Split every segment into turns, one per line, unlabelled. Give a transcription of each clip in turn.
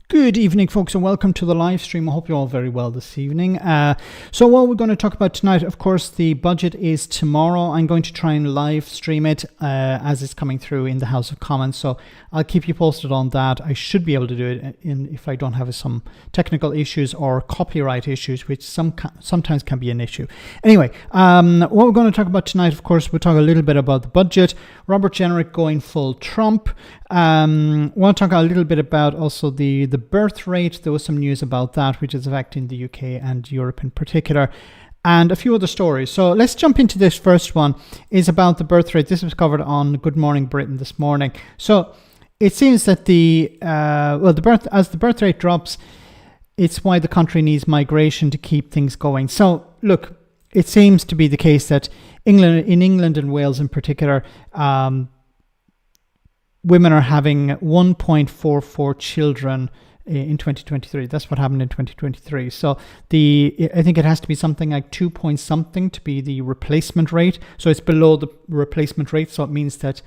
Good evening, folks, and welcome to the live stream. I hope you're all very well this evening. So what we're going to talk about tonight, of course, the budget is tomorrow. I'm going to try and live stream it as it's coming through in the House of Commons. So I'll keep you posted on that. I should be able to do it if I don't have some technical issues or copyright issues, which sometimes can be an issue. Anyway, what we're going to talk about tonight, of course, we'll talk a little bit about the budget. Robert Jenrick going full Trump. Want to talk a little bit about also the birth rate. There was some news about that, which is affecting the UK and Europe in particular, and a few other stories. So let's jump into this first one. Is about the birth rate. This was covered on Good Morning Britain this morning. So it seems that the birth rate drops, it's why the country needs migration to keep things going. So look, it seems to be the case that in England and Wales in particular, women are having 1.44 children in 2023. That's what happened in 2023. So I think it has to be something like 2 point something to be the replacement rate. So it's below the replacement rate. So it means that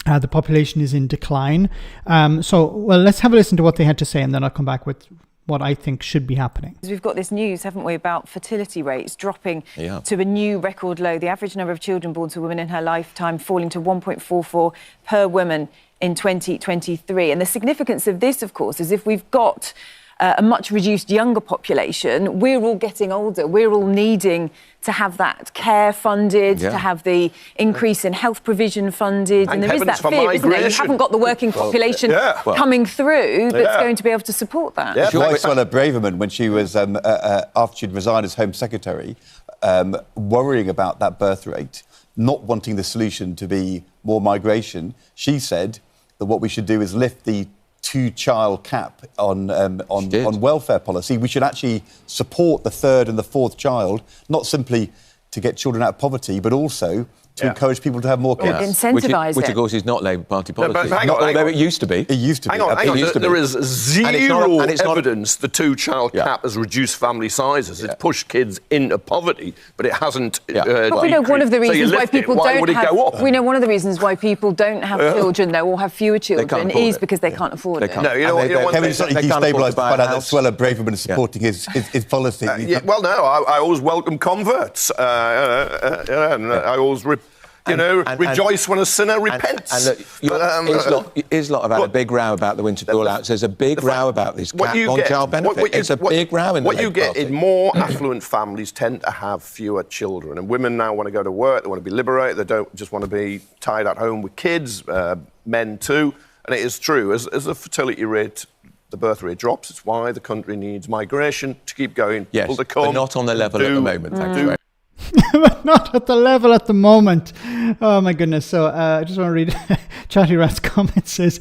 the population is in decline. Let's have a listen to what they had to say, and then I'll come back with what I think should be happening.
We've got this news, haven't we, about fertility rates dropping to a new record low. The average number of children born to a woman in her lifetime falling to 1.44 per woman in 2023. And the significance of this, of course, is if we've got a much reduced younger population, we're all getting older. We're all needing to have that care funded, to have the increase in health provision funded. And there is that fear, isn't there? You haven't got the working population coming through that's going to be able to support that.
Yeah, like Suella Braverman, when she was, after she'd resigned as Home Secretary, worrying about that birth rate, not wanting the solution to be more migration, she said that what we should do is lift the two-child cap on welfare policy. We should actually support the third and the fourth child, not simply to get children out of poverty, but also to encourage people to have more kids.
Incentivise
which, of course, is not Labour Party policy. Although it used to be.
It used to be.
Hang on. There is zero evidence the two-child cap has reduced family sizes. It's pushed kids into poverty, but it hasn't.
But we know one of the reasons why people don't have. We know one of the reasons why people don't have children, though, or have fewer children, is because they can't afford it.
No, you know what? Kevin certainly destabilised to find out that Suella Braverman is supporting his policy.
Well, no, I always welcome converts. I always rejoice when a sinner repents.
And look, Islot have had a big row about the winter call-outs. There's a big row about this cap on child benefit. It's a big row in the Labour Party.
What you get in more affluent families tend to have fewer children. And women now want to go to work, they want to be liberated, they don't just want to be tied at home with kids, men too. And it is true, as the fertility rate, the birth rate drops, it's why the country needs migration to keep going.
Yes,
people to come,
but not on the level at the moment, thanks very much.
But not at the level at the moment. Oh my goodness. So I just want to read Chatty Rat's comment. Says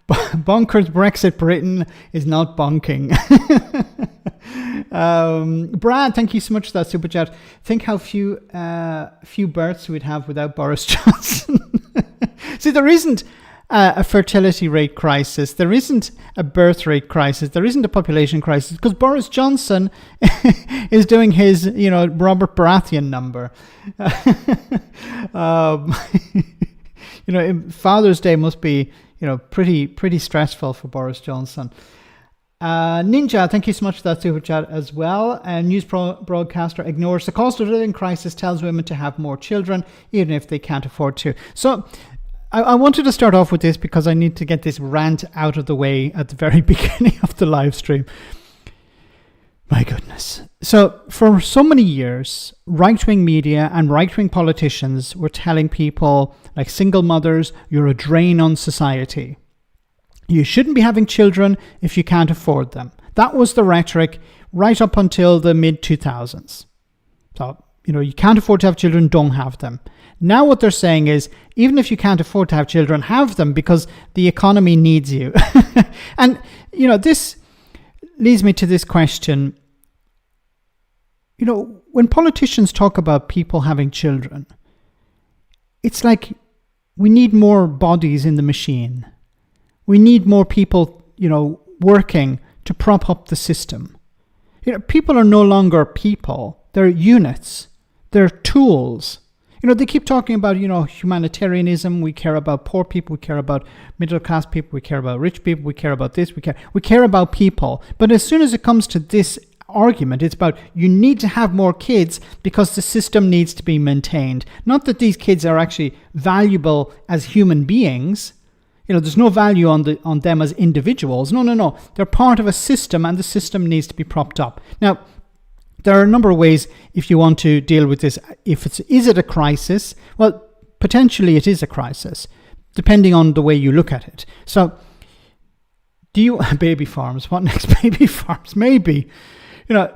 bonkers Brexit Britain is not bonking. Brad, thank you so much for that super chat. Think how few births we'd have without Boris Johnson. See, there isn't a fertility rate crisis. There isn't a birth rate crisis. There isn't a population crisis because Boris Johnson is doing his, Robert Baratheon number. Father's Day must be, pretty stressful for Boris Johnson. Ninja, thank you so much for that super chat as well. News broadcaster ignores the cost of living crisis, tells women to have more children, even if they can't afford to. So I wanted to start off with this because I need to get this rant out of the way at the very beginning of the live stream. My goodness. So for so many years, right-wing media and right-wing politicians were telling people, like single mothers, you're a drain on society. You shouldn't be having children if you can't afford them. That was the rhetoric right up until the mid-2000s. So, you can't afford to have children, don't have them. Now what they're saying is, even if you can't afford to have children, have them because the economy needs you. And, this leads me to this question. When politicians talk about people having children, it's like we need more bodies in the machine. We need more people, working to prop up the system. People are no longer people. They're units. They're tools. They keep talking about, humanitarianism. We care about poor people. We care about middle class people. We care about rich people. We care about this. We care about people. But as soon as it comes to this argument, it's about you need to have more kids because the system needs to be maintained. Not that these kids are actually valuable as human beings. There's no value on them as individuals. No. They're part of a system, and the system needs to be propped up. Now, there are a number of ways if you want to deal with this. Is it a crisis? Well, potentially it is a crisis, depending on the way you look at it. So, baby farms? What next? Baby farms? Maybe. There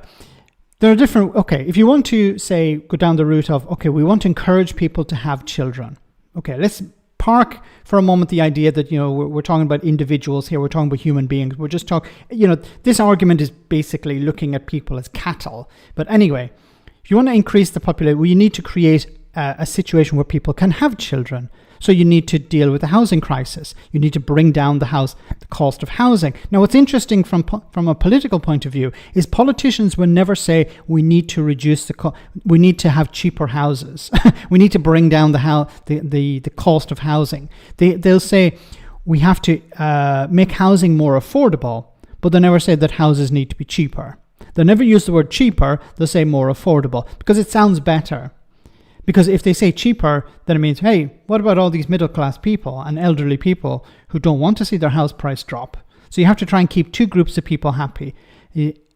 are different. Okay, if you want to say go down the route of we want to encourage people to have children. Okay, let's park for a moment the idea that we're talking about individuals here. We're talking about human beings. We're just talking. This argument is basically looking at people as cattle. But anyway, if you want to increase the population, you need to create a situation where people can have children. So you need to deal with the housing crisis. You need to bring down the cost of housing. Now, what's interesting from a political point of view is politicians will never say we need to reduce we need to have cheaper houses. We need to bring down the cost of housing. They'll say we have to make housing more affordable, but they never say that houses need to be cheaper. They never use the word cheaper. They'll say more affordable because it sounds better. Because if they say cheaper, then it means, hey, what about all these middle-class people and elderly people who don't want to see their house price drop? So you have to try and keep two groups of people happy.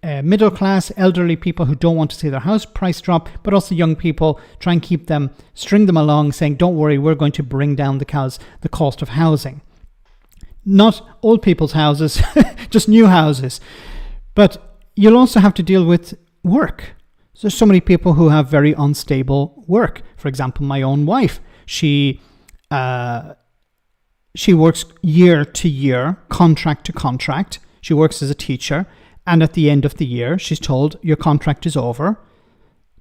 Middle-class, elderly people who don't want to see their house price drop, but also young people, try and string them along, saying, don't worry, we're going to bring down the cost of housing. Not old people's houses, just new houses. But you'll also have to deal with work. There's so many people who have very unstable work. For example, my own wife, she works year to year, contract to contract. She works as a teacher, and at the end of the year, she's told your contract is over.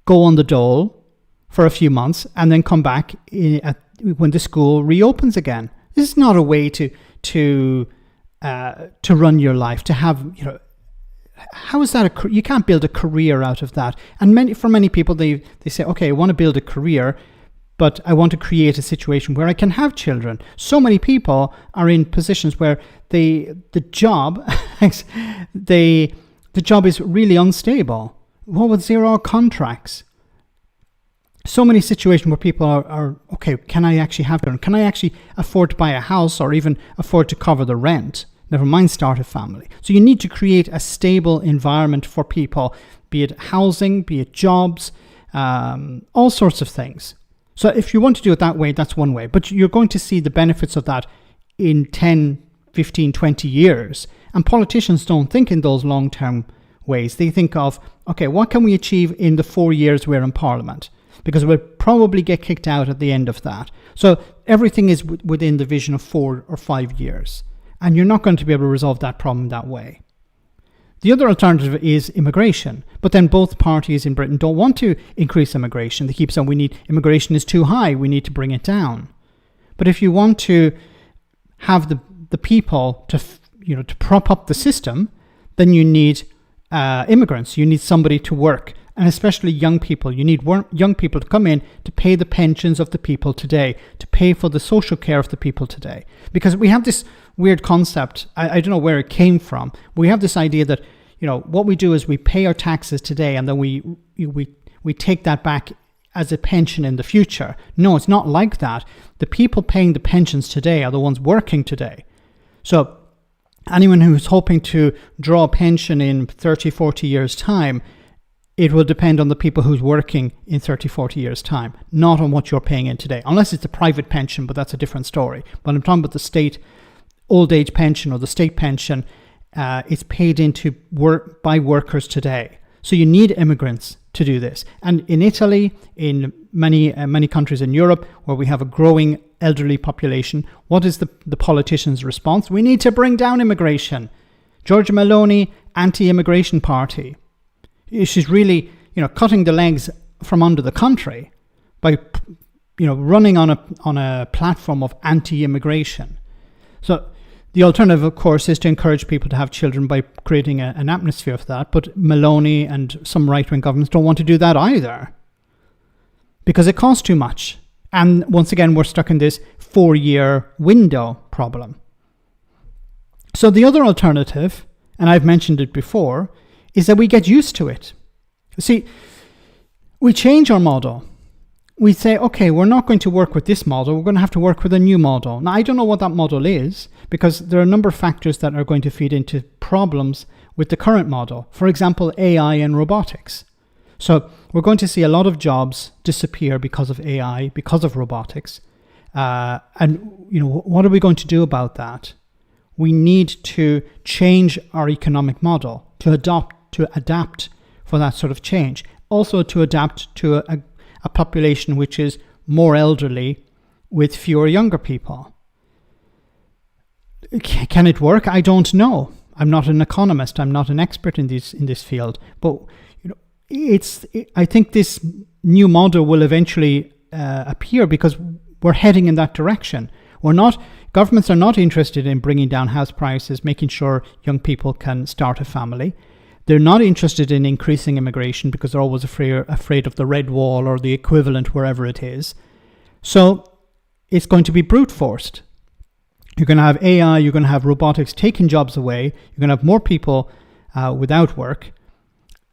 Go on the dole for a few months, and then come back when the school reopens again. This is not a way to run your life. To have how is that you can't build a career out of that. And for many people, they say, okay, I want to build a career, but I want to create a situation where I can have children. So many people are in positions where the job is really unstable. What with 0 contracts? So many situations where people are okay, can I actually have children? Can I actually afford to buy a house or even afford to cover the rent? Never mind start a family. So you need to create a stable environment for people, be it housing, be it jobs, all sorts of things. So if you want to do it that way, that's one way. But you're going to see the benefits of that in 10, 15, 20 years. And politicians don't think in those long-term ways. They think of, okay, what can we achieve in the 4 years we're in Parliament? Because we'll probably get kicked out at the end of that. So everything is within the vision of 4 or 5 years. And you're not going to be able to resolve that problem that way. The other alternative is immigration. But then both parties in Britain don't want to increase immigration. They keep saying immigration is too high, we need to bring it down. But if you want to have the people to prop up the system, then you need immigrants. You need somebody to work. And especially young people. You need young people to come in to pay the pensions of the people today, to pay for the social care of the people today. Because we have this weird concept, I don't know where it came from. We have this idea that, what we do is we pay our taxes today and then we take that back as a pension in the future. No, it's not like that. The people paying the pensions today are the ones working today. So anyone who's hoping to draw a pension in 30, 40 years' time, it will depend on the people who's working in 30, 40 years' time, not on what you're paying in today, unless it's a private pension, but that's a different story. But I'm talking about the state old age pension or the state pension. It's paid into work by workers today. So you need immigrants to do this. And in Italy, in many countries in Europe, where we have a growing elderly population, what is the politicians' response? We need to bring down immigration. Giorgia Meloni, anti-immigration party. She's really, cutting the legs from under the country by, running on a platform of anti-immigration. So the alternative, of course, is to encourage people to have children by creating an atmosphere for that. But Meloni and some right-wing governments don't want to do that either. because it costs too much. And once again, we're stuck in this 4-year window problem. So the other alternative, and I've mentioned it before, is that we get used to it. See, we change our model. We say, okay, we're not going to work with this model. We're going to have to work with a new model. Now, I don't know what that model is, because there are a number of factors that are going to feed into problems with the current model. For example, AI and robotics. So we're going to see a lot of jobs disappear because of AI, because of robotics. And what are we going to do about that? We need to change our economic model to adapt for that sort of change. Also to adapt to a population which is more elderly with fewer younger people. Can it work? I don't know. I'm not an economist. I'm not an expert in this field. But I think this new model will eventually appear because we're heading in that direction. Governments are not interested in bringing down house prices, making sure young people can start a family. They're not interested in increasing immigration because they're always afraid of the red wall or the equivalent wherever it is. So it's going to be brute forced. You're going to have AI, you're going to have robotics taking jobs away, you're going to have more people without work,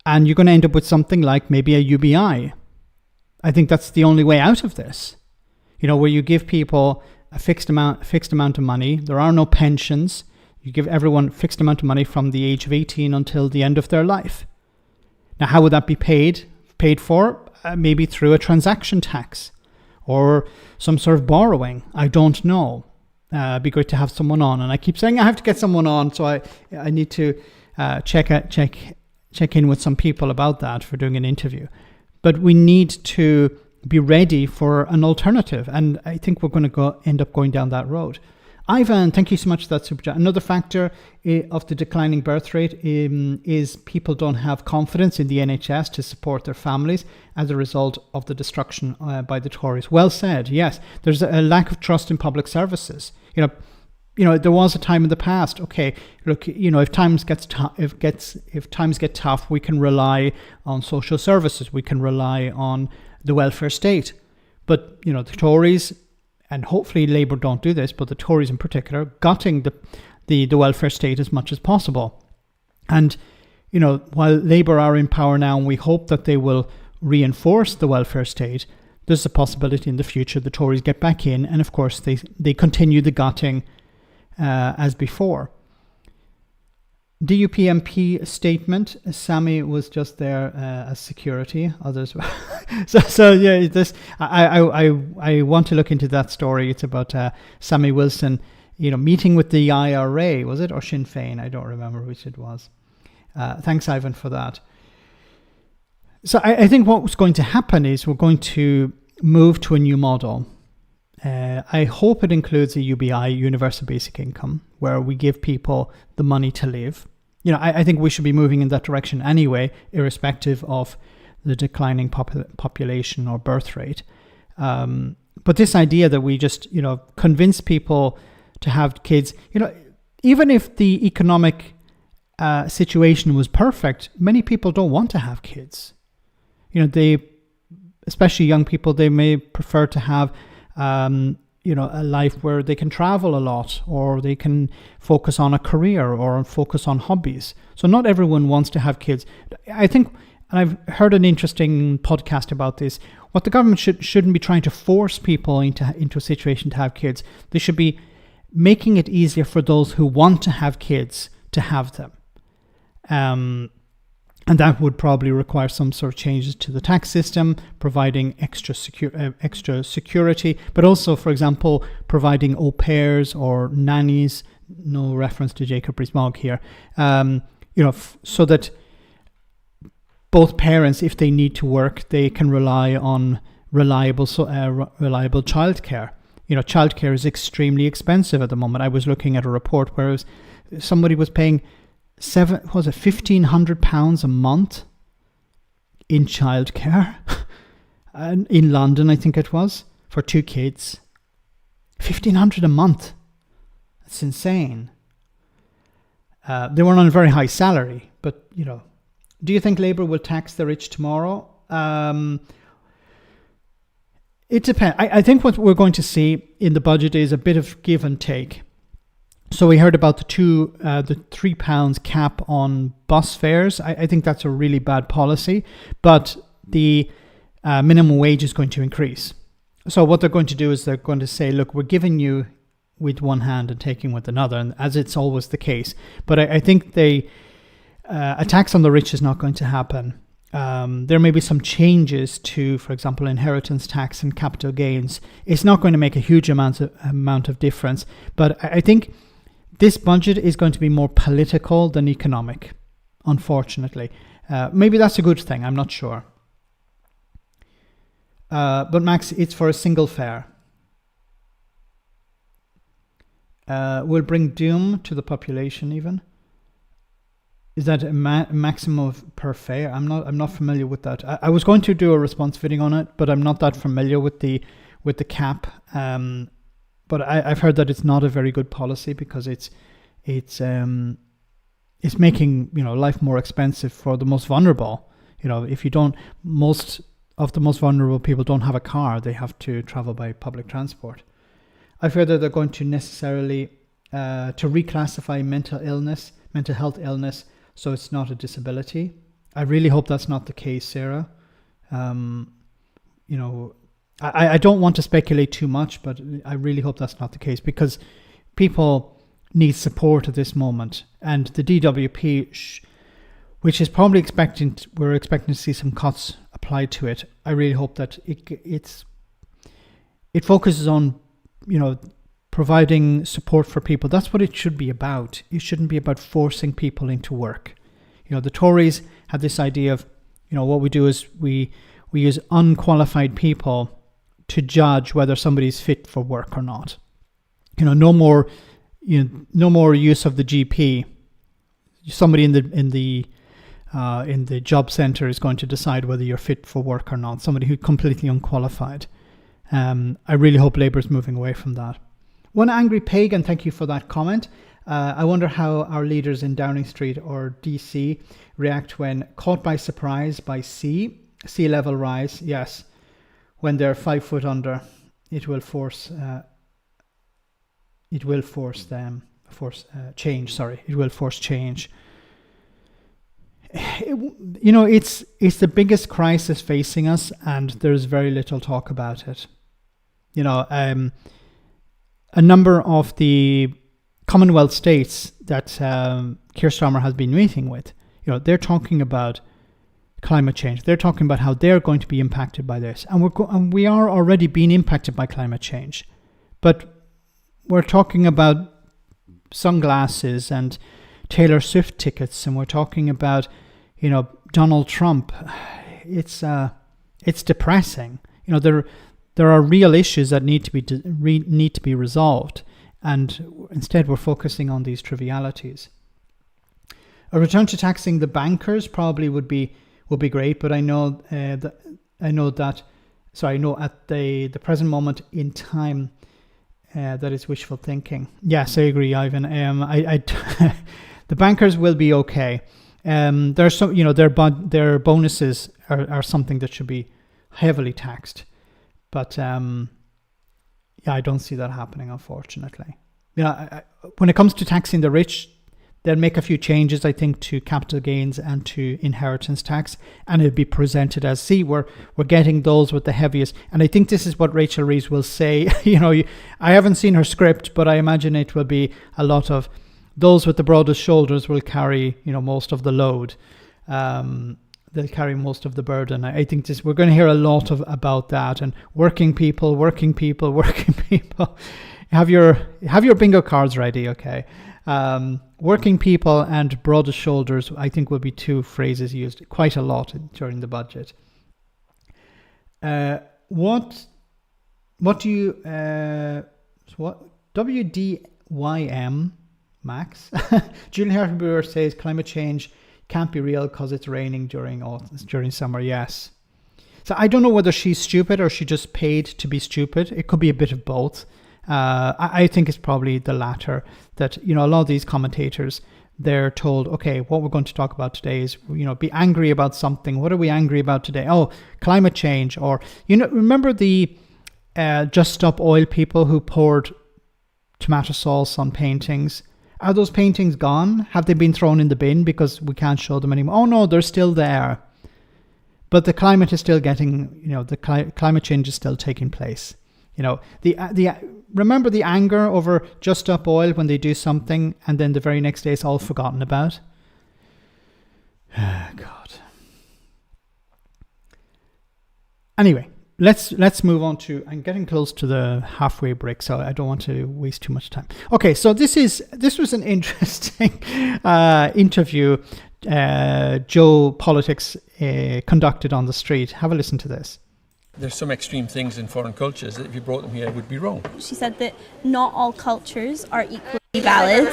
and you're going to end up with something like maybe a UBI. I think that's the only way out of this. Where you give people a fixed amount of money, there are no pensions. You give everyone a fixed amount of money from the age of 18 until the end of their life. Now, how would that be paid for? Maybe through a transaction tax or some sort of borrowing. I don't know. It'd be great to have someone on. And I keep saying I have to get someone on, so I need to check in with some people about that for doing an interview. But we need to be ready for an alternative. And I think we're going to end up going down that road. Ivan, thank you so much for that super chat. Another factor of the declining birth rate is people don't have confidence in the NHS to support their families as a result of the destruction by the Tories. Well said. Yes, there's a lack of trust in public services. There was a time in the past. Okay, look, if times get tough, we can rely on social services. We can rely on the welfare state. But the Tories, and hopefully Labour don't do this, but the Tories in particular, gutting the welfare state as much as possible. And, while Labour are in power now, and we hope that they will reinforce the welfare state, there's a possibility in the future the Tories get back in, and of course they continue the gutting as before. DUP MP statement. Sammy was just there as security. Others, so yeah. I want to look into that story. It's about Sammy Wilson, meeting with the IRA. Was it or Sinn Féin? I don't remember which it was. Thanks, Ivan, for that. So I think what's going to happen is we're going to move to a new model. I hope it includes a UBI, Universal Basic Income, where we give people the money to live. I think we should be moving in that direction anyway, irrespective of the declining population or birth rate. But this idea that we just, convince people to have kids, even if the economic situation was perfect, many people don't want to have kids. Especially young people, they may prefer to have a life where they can travel a lot, or they can focus on a career or focus on hobbies. So not everyone wants to have kids. I think, and I've heard an interesting podcast about this, what the government shouldn't be trying to force people into a situation to have kids. They should be making it easier for those who want to have kids to have them. And that would probably require some sort of changes to the tax system, providing extra security, but also, for example, providing au pairs or nannies. No reference to Jacob Rees-Mogg here. So that both parents, if they need to work, they can rely on reliable childcare. Childcare is extremely expensive at the moment. I was looking at a report where somebody was paying £1,500 a month in childcare in London, I think it was, for 2 kids. £1,500 a month. That's insane. They were on a very high salary, but do you think Labour will tax the rich tomorrow? It depends. I think what we're going to see in the budget is a bit of give and take. So we heard about the £3 cap on bus fares. I think that's a really bad policy, but the minimum wage is going to increase. So what they're going to do is they're going to say, look, we're giving you with one hand and taking with another, and as it's always the case. But I think a tax on the rich is not going to happen. There may be some changes to, for example, inheritance tax and capital gains. It's not going to make a huge amount of difference, but I think this budget is going to be more political than economic, unfortunately. Maybe that's a good thing, I'm not sure. But Max, it's for a single fare. Will bring doom to the population even. Is that a maximum per fare? I'm not familiar with that. I was going to do a response video on it, but I'm not that familiar with the cap. But I've heard that it's not a very good policy because it's making life more expensive for the most vulnerable. If you don't, most of the most vulnerable people don't have a car; they have to travel by public transport. I've heard that they're going to necessarily to reclassify mental health illness, so it's not a disability. I really hope that's not the case, Sarah. I don't want to speculate too much, but I really hope that's not the case because people need support at this moment. And the DWP, which is probably we're expecting to see some cuts applied to it. I really hope that it focuses on, providing support for people. That's what it should be about. It shouldn't be about forcing people into work. The Tories have this idea of, what we do is we use unqualified people to judge whether somebody's fit for work or not. No more use of the GP. Somebody in the job center is going to decide whether you're fit for work or not. Somebody who's completely unqualified. I really hope Labour's moving away from that. One angry pagan, thank you for that comment. I wonder how our leaders in Downing Street or DC react when caught by surprise by sea level rise. Yes, when they're 5 foot under, it will force change. It will force change. It's the biggest crisis facing us, and there's very little talk about it. A number of the Commonwealth states that Keir Starmer has been meeting with, they're talking about climate change. They're talking about how they're going to be impacted by this, and we are already being impacted by climate change. But we're talking about sunglasses and Taylor Swift tickets, and we're talking about Donald Trump. It's depressing. There are real issues that need to be resolved, and instead we're focusing on these trivialities. A return to taxing the bankers probably would be great, but I know at the present moment in time that is wishful thinking. Yes, I agree, Ivan. The bankers will be okay. There's some, their bonuses are something that should be heavily taxed. But I don't see that happening, unfortunately. When it comes to taxing the rich, they'll make a few changes, I think, to capital gains and to inheritance tax, and it'll be presented as, see, we're getting those with the heaviest. And I think this is what Rachel Reeves will say. I haven't seen her script, but I imagine it will be a lot of those with the broadest shoulders will carry, most of the load. They'll carry most of the burden. I think we're going to hear a lot about that. And working people. Have your bingo cards ready, okay? Working people and broadest shoulders, I think, will be two phrases used quite a lot during the budget. What do you WDYM Max? Julian Hertenbauer says climate change can't be real because it's raining during summer. Yes. So I don't know whether she's stupid or she just paid to be stupid. It could be a bit of both. I think it's probably the latter, that, a lot of these commentators, they're told, okay, what we're going to talk about today is, be angry about something. What are we angry about today? Oh, climate change. Or, remember the Just Stop Oil people who poured tomato sauce on paintings. Are those paintings gone? Have they been thrown in the bin because we can't show them anymore? Oh no, they're still there. But the climate is still getting, the climate change is still taking place. Remember the anger over Just Stop Oil when they do something and then the very next day it's all forgotten about? God. Anyway, let's move on to. I'm getting close to the halfway break, so I don't want to waste too much time. Okay, so this was an interesting interview Joe Politics conducted on the street. Have a listen to this.
There's some extreme things in foreign cultures that if you brought them here would be wrong.
She said that not all cultures are equally valid.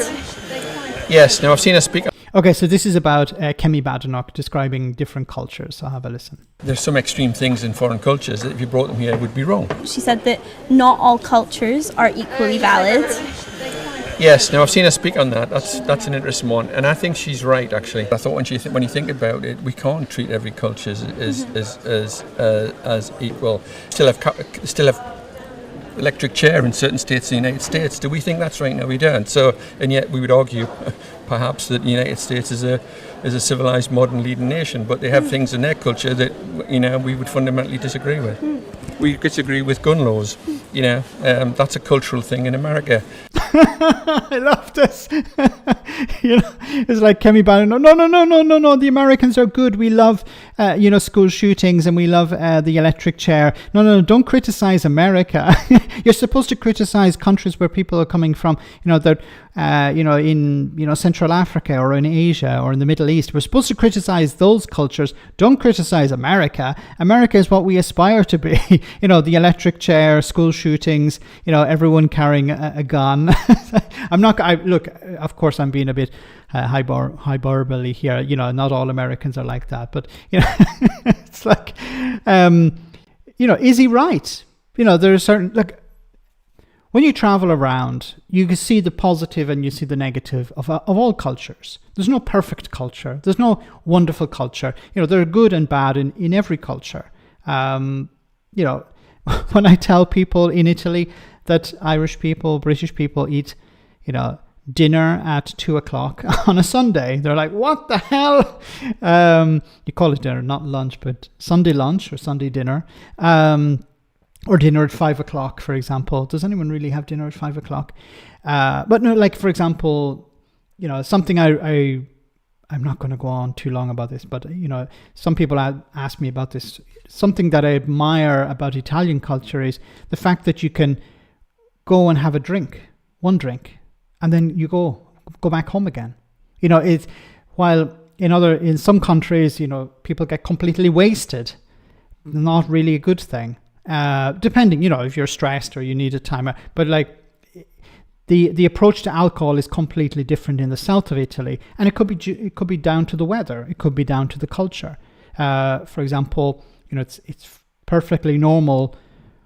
Yes, now I've seen her speak.
Okay, so this is about Kemi Badenoch describing different cultures, so have a listen.
There's some extreme things in foreign cultures that if you brought them here would be wrong.
She said that not all cultures are equally valid.
Yes, now I've seen her speak on that. That's an interesting one, and I think she's right. Actually, I thought when you think about it, we can't treat every culture as equal. Still have electric chair in certain states in the United States. Do we think that's right? No, we don't. So, and yet we would argue, perhaps, that the United States is a civilized, modern, leading nation, but they have things in their culture that we would fundamentally disagree with. We disagree with gun laws. That's a cultural thing in America.
I love this. It's like Kemi Badenoch. No. The Americans are good. We love, school shootings, and we love the electric chair. No. Don't criticize America. You're supposed to criticize countries where people are coming from. That in Central Africa or in Asia or in the Middle East. We're supposed to criticize those cultures. Don't criticize America. America is what we aspire to be. The electric chair, school shootings. Everyone carrying a gun. Look, of course, I'm being a bit hyperbole here. Not all Americans are like that, but it's like, is he right? There are certain when you travel around, you can see the positive and you see the negative of all cultures. There's no perfect culture. There's no wonderful culture. There are good and bad in every culture. When I tell people in Italy that Irish people, British people eat, dinner at 2:00 on a Sunday, they're like, what the hell? You call it dinner, not lunch, but Sunday lunch or Sunday dinner. Or dinner at 5:00, for example. Does anyone really have dinner at 5:00? But no, like, for example, something I'm not going to go on too long about this, but, some people ask me about this. Something that I admire about Italian culture is the fact that you can go and have one drink, and then you go back home again. It's while in some countries, people get completely wasted. Not really a good thing. Depending, if you're stressed or you need a timer, but like the approach to alcohol is completely different in the south of Italy, and it could be down to the weather, it could be down to the culture. For example, it's perfectly normal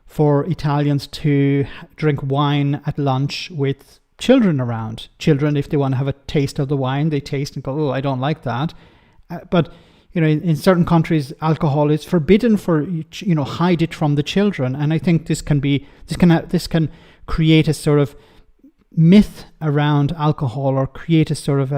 for Italians to drink wine at lunch with children around. Children, if they want to have a taste of the wine, they taste and go, oh, I don't like that. But in certain countries, alcohol is forbidden for, hide it from the children. And I think this can create a sort of myth around alcohol, or create a sort of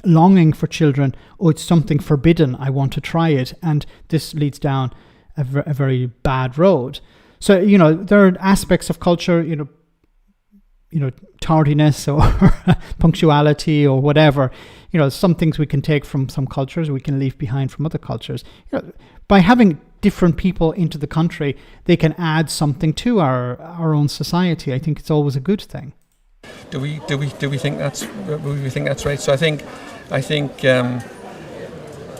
longing for children. Oh, it's something forbidden. I want to try it. And this leads down a very bad road. So, there are aspects of culture, tardiness or punctuality or whatever. Some things we can take from some cultures, we can leave behind from other cultures. By having different people into the country, they can add something to our own society. I think it's always a good thing.
Do we think that's right? So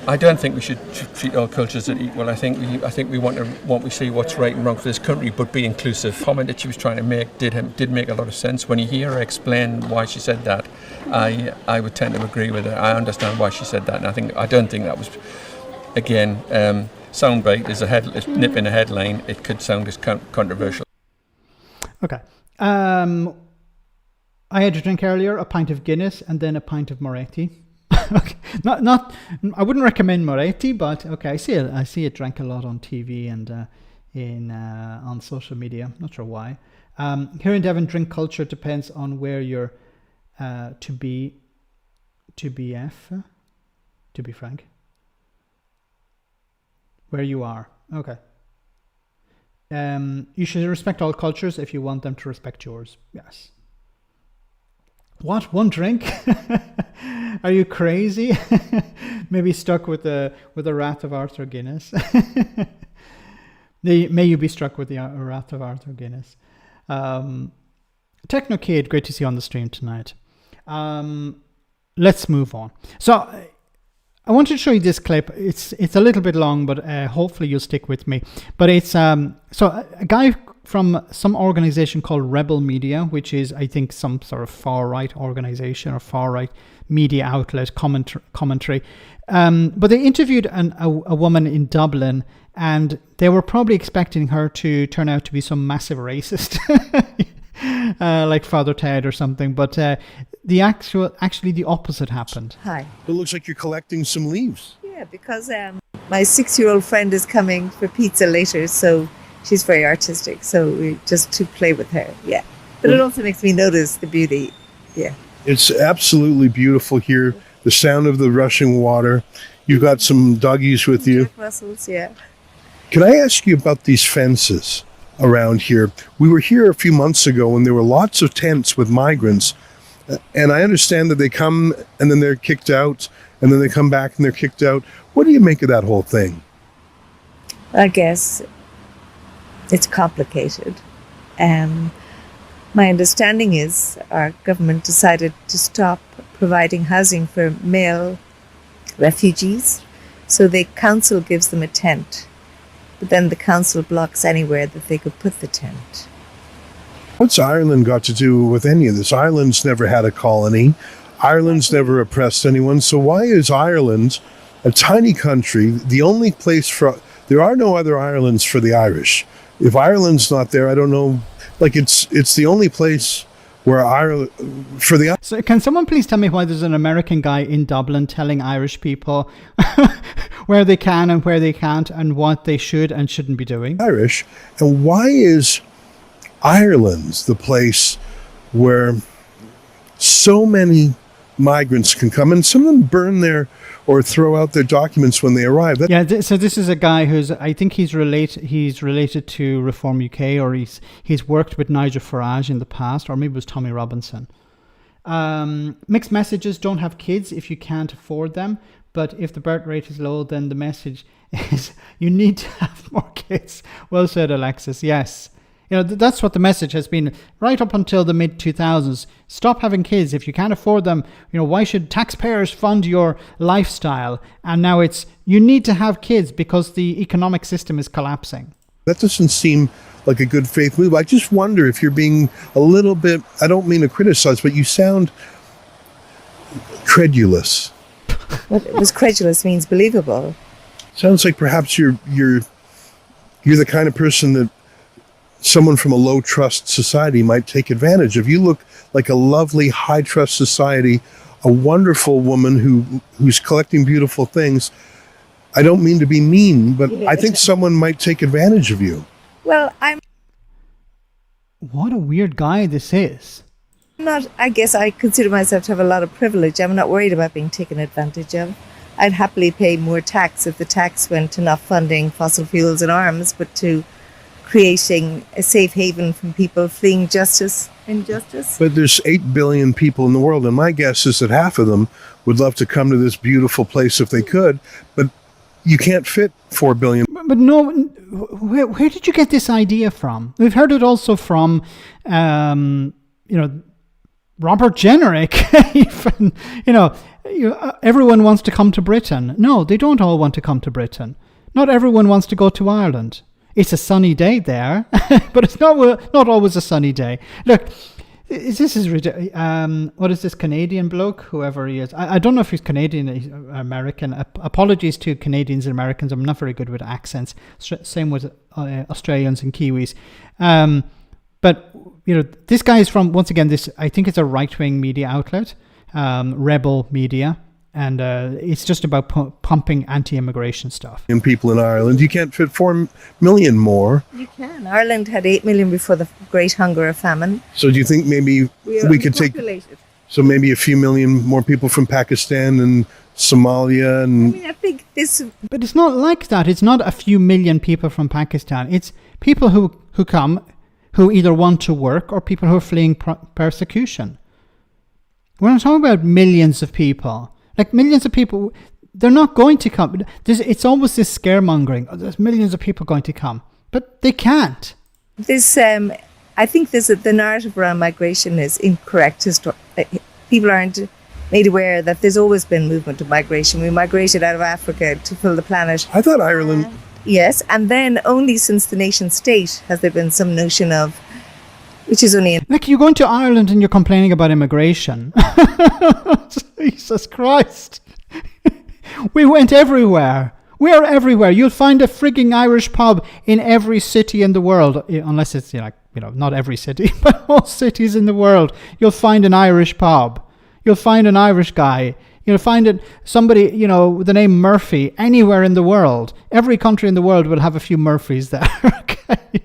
I don't think we should treat all cultures as equal. I think we want to see what's right and wrong for this country, but be inclusive. The comment that she was trying to make did make a lot of sense. When you hear her explain why she said that, I would tend to agree with her. I understand why she said that, and I don't think that was, again, soundbite is a nip in a headline. It could sound as controversial.
Okay. I had a drink earlier, a pint of Guinness, and then a pint of Moretti. Okay. Not. I wouldn't recommend Moretti, but okay. I see it drank a lot on TV, and on social media. Not sure why. Here in Devon, drink culture depends on where you're to be frank. Where you are. Okay. You should respect all cultures if you want them to respect yours. Yes. What? One drink? Are you crazy? Maybe stuck with the wrath of Arthur Guinness. May you be struck with the wrath of Arthur Guinness. Techno Kid, great to see you on the stream tonight. Let's move on. So I want to show you this clip. It's a little bit long, but hopefully you'll stick with me. But it's so a guy from some organization called Rebel Media, which is, I think, some sort of far-right organization or far-right media outlet commentary. But they interviewed a woman in Dublin, and they were probably expecting her to turn out to be some massive racist, like Father Ted or something. But actually the opposite happened.
Hi.
It looks like you're collecting some leaves.
Yeah, because my 6-year-old friend is coming for pizza later, so she's very artistic. So we just to play with her. Yeah, but it also makes me notice the beauty. Yeah.
It's absolutely beautiful here. The sound of the rushing water. You've got some doggies with you.
Jack Russells, yeah.
Can I ask you about these fences around here? We were here a few months ago when there were lots of tents with migrants. And I understand that they come and then they're kicked out, and then they come back and they're kicked out. What do you make of that whole thing?
I guess it's complicated. My understanding is our government decided to stop providing housing for male refugees. So the council gives them a tent, but then the council blocks anywhere that they could put the tent.
What's Ireland got to do with any of this? Ireland's never had a colony. Ireland's never oppressed anyone. So why is Ireland, a tiny country, the only place there are no other islands for the Irish. If Ireland's not there, I don't know, like it's the only place where Ireland, for the...
So can someone please tell me why there's an American guy in Dublin telling Irish people where they can and where they can't and what they should and shouldn't be doing?
Irish, and why is Ireland's the place where so many migrants can come, and some of them burn or throw out their documents when they arrive.
So this is a guy who's, I think he's related to Reform UK, or he's worked with Nigel Farage in the past, or maybe it was Tommy Robinson. Mixed messages: don't have kids if you can't afford them, but if the birth rate is low, then the message is you need to have more kids. Well said, Alexis. Yes. That's what the message has been right up until the mid-2000s. Stop having kids. If you can't afford them, why should taxpayers fund your lifestyle? And now it's, you need to have kids because the economic system is collapsing.
That doesn't seem like a good faith move. I just wonder if you're being a little bit, I don't mean to criticize, but you sound credulous.
What was credulous means believable.
Sounds like perhaps you're the kind of person that someone from a low trust society might take advantage of. You look like a lovely high trust society, a wonderful woman who's collecting beautiful things. I don't mean to be mean, but I think someone might take advantage of you.
Well,
what a weird guy this is.
I guess I consider myself to have a lot of privilege. I'm not worried about being taken advantage of. I'd happily pay more tax if the tax went to not funding fossil fuels and arms, but to creating a safe haven from people fleeing injustice.
But there's 8 billion people in the world, and my guess is that half of them would love to come to this beautiful place if they could, but you can't fit 4 billion.
But no, where did you get this idea from? We've heard it also from, Robert Jenrick. Even, everyone wants to come to Britain. No, they don't all want to come to Britain. Not everyone wants to go to Ireland. It's a sunny day there, but it's not always a sunny day. Look, this is ridiculous. What is this Canadian bloke, whoever he is? I don't know if he's Canadian or American. Apologies to Canadians and Americans. I'm not very good with accents. Same with Australians and Kiwis. But this guy is from, once again, this, I think it's a right-wing media outlet, Rebel Media. and it's just about pumping anti-immigration stuff.
And people in Ireland, you can't fit 4 million more.
You can. Ireland had 8 million before the Great Hunger or Famine.
So do you think maybe we could take, so maybe a few million more people from Pakistan and Somalia? And
I think this...
But it's not like that. It's not a few million people from Pakistan. It's people who come, who either want to work or people who are fleeing persecution. We're not talking about millions of people. Like millions of people, they're not going to come. It's always this scaremongering. Oh, there's millions of people going to come. But they can't.
I think the narrative around migration is incorrect. People aren't made aware that there's always been movement of migration. We migrated out of Africa to fill the planet.
I thought Ireland...
Yes, and then only since the nation state has there been some notion of, which is only...
Like, you're going to Ireland and you're complaining about immigration. Jesus Christ. We went everywhere. We are everywhere. You'll find a frigging Irish pub in every city in the world, unless it's, not every city, but most cities in the world. You'll find an Irish pub. You'll find an Irish guy. You'll find somebody, with the name Murphy anywhere in the world. Every country in the world will have a few Murphys there. Okay.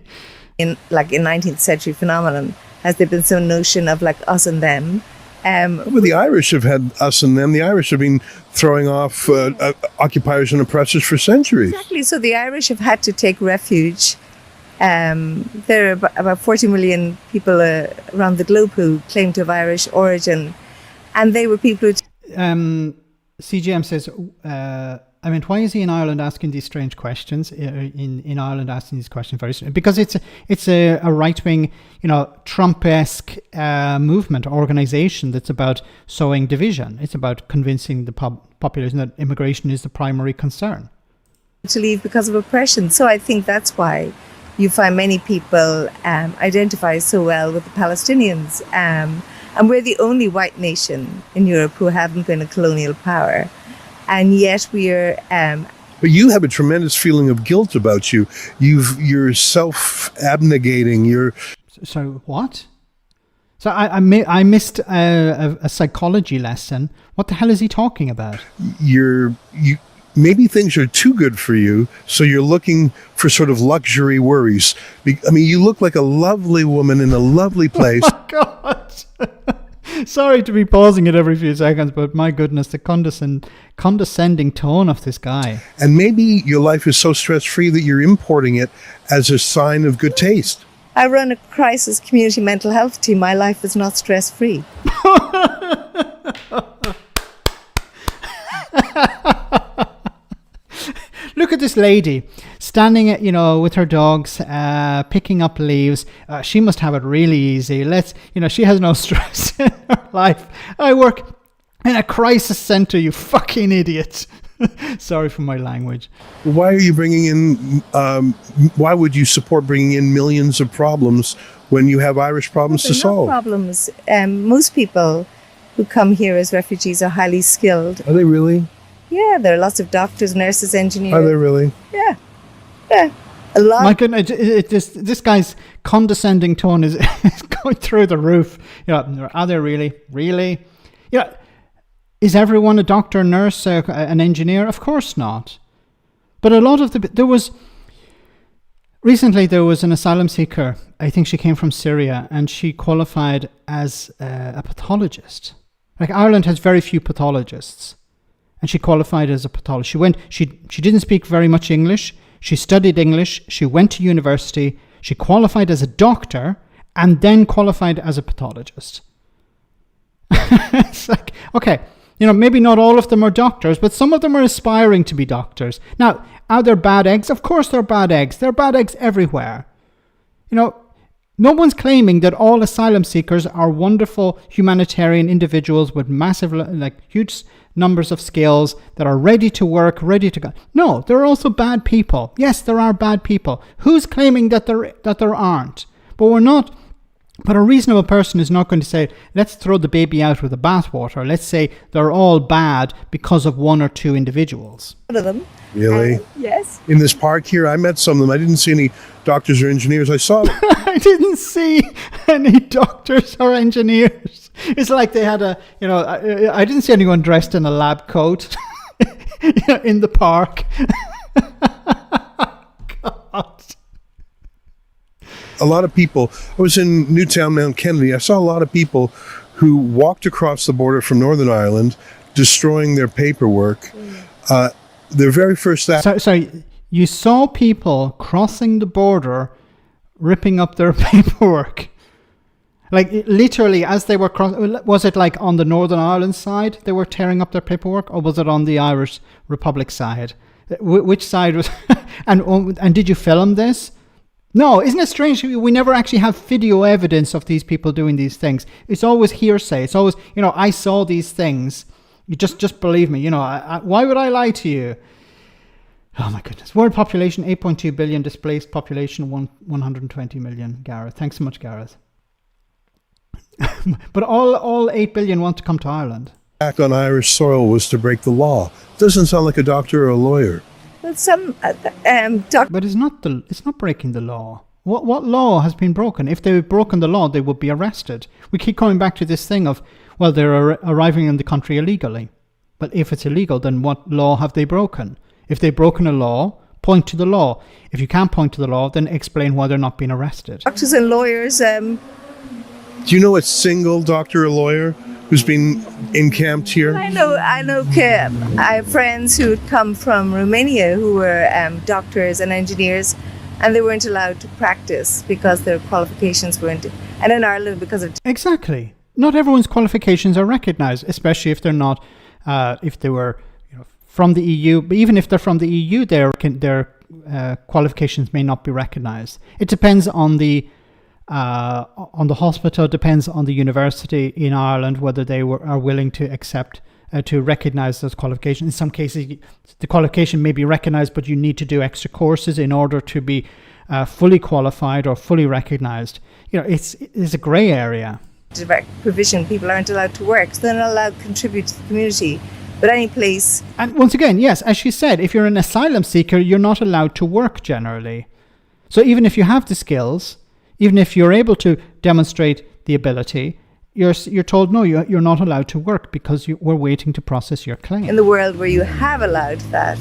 In 19th century phenomenon, has there been some notion of like us and them?
Well, the Irish have had us and them. The Irish have been throwing off occupiers and oppressors for centuries.
Exactly. So the Irish have had to take refuge. There are about 40 million people around the globe who claim to have Irish origin. And they were people who...
CGM says, why is he in Ireland asking these strange questions? In Ireland asking these questions very strange, because it's a right-wing, Trump-esque movement, organization that's about sowing division. It's about convincing the population that immigration is the primary concern.
To leave because of oppression. So I think that's why you find many people identify so well with the Palestinians. And we're the only white nation in Europe who haven't been a colonial power. And yet we are...
But you have a tremendous feeling of guilt about you. You're self-abnegating.
So what? So I missed a psychology lesson. What the hell is he talking about?
Maybe things are too good for you, so you're looking for sort of luxury worries. You look like a lovely woman in a lovely place.
Oh, my God. Sorry to be pausing it every few seconds, but my goodness, the condescending tone of this guy.
And maybe your life is so stress-free that you're importing it as a sign of good taste.
I run a crisis community mental health team. My life is not stress-free.
Look at this lady standing, with her dogs, picking up leaves. She must have it really easy. She has no stress in her life. I work in a crisis center, you fucking idiot. Sorry for my language.
Why are you bringing in, why would you support bringing in millions of problems when you have Irish problems to solve?
Problems. Most people who come here as refugees are highly skilled.
Are they really?
Yeah, there are lots of doctors, nurses, engineers.
Are there really?
Yeah. A lot.
My goodness, this guy's condescending tone is going through the roof. Are they really? Really? Is everyone a doctor, nurse, an engineer? Of course not. But a lot of recently there was an asylum seeker. I think she came from Syria, and she qualified as a pathologist. Like, Ireland has very few pathologists. And she qualified as a pathologist. She didn't speak very much English. She studied English. She went to university. She qualified as a doctor and then qualified as a pathologist. It's like, okay, maybe not all of them are doctors, but some of them are aspiring to be doctors. Now, are there bad eggs? Of course there are bad eggs. There are bad eggs everywhere. No one's claiming that all asylum seekers are wonderful humanitarian individuals with massive, huge numbers of skills that are ready to work, ready to go. No, there are also bad people. Yes, there are bad people. Who's claiming that there aren't? But a reasonable person is not going to say, let's throw the baby out with the bathwater. Let's say they're all bad because of one or two individuals.
One of them.
Really?
Yes.
In this park here, I met some of them. I didn't see any doctors or engineers. I saw them.
I didn't see any doctors or engineers. It's like they had I didn't see anyone dressed in a lab coat in the park. God.
A lot of people, I was in Newtown, Mount Kennedy, I saw a lot of people who walked across the border from Northern Ireland, destroying their paperwork. Their very first act...
Sorry, you saw people crossing the border, ripping up their paperwork? Like, literally, as they were crossing, was it like on the Northern Ireland side they were tearing up their paperwork, or was it on the Irish Republic side? Which side was... and did you film this? No, isn't it strange? We never actually have video evidence of these people doing these things. It's always hearsay. It's always, I saw these things. You just believe me. Why would I lie to you? Oh my goodness. World population, 8.2 billion. Displaced population, 120 million. Gareth. Thanks so much, Gareth. But all 8 billion want to come to Ireland.
Act on Irish soil was to break the law. Doesn't sound like a doctor or a lawyer.
Well, some
but it's not breaking the law. What law has been broken? If they've broken the law, they would be arrested. We keep coming back to this thing of, well, they're arriving in the country illegally. But if it's illegal, then what law have they broken? If they've broken a law, point to the law. If you can't point to the law, then explain why they're not being arrested.
Doctors and lawyers.
Do you know a single doctor or lawyer who's been encamped here?
I know. I have friends who had come from Romania who were doctors and engineers, and they weren't allowed to practice because their qualifications weren't. And in Ireland, because of...
Exactly. Not everyone's qualifications are recognised, especially if they're not, if they were from the EU. But even if they're from the EU, their qualifications may not be recognised. It depends on the hospital, depends on the university in Ireland whether they are willing to accept to recognise those qualifications. In some cases, the qualification may be recognised, but you need to do extra courses in order to be fully qualified or fully recognised. It's a grey area.
Direct provision, people aren't allowed to work, so they're not allowed to contribute to the community. But any place...
And once again, yes, as she said, if you're an asylum seeker, you're not allowed to work generally. So even if you have the skills, even if you're able to demonstrate the ability, you're told, no, you're not allowed to work because we're waiting to process your claim.
In the world where you have allowed that,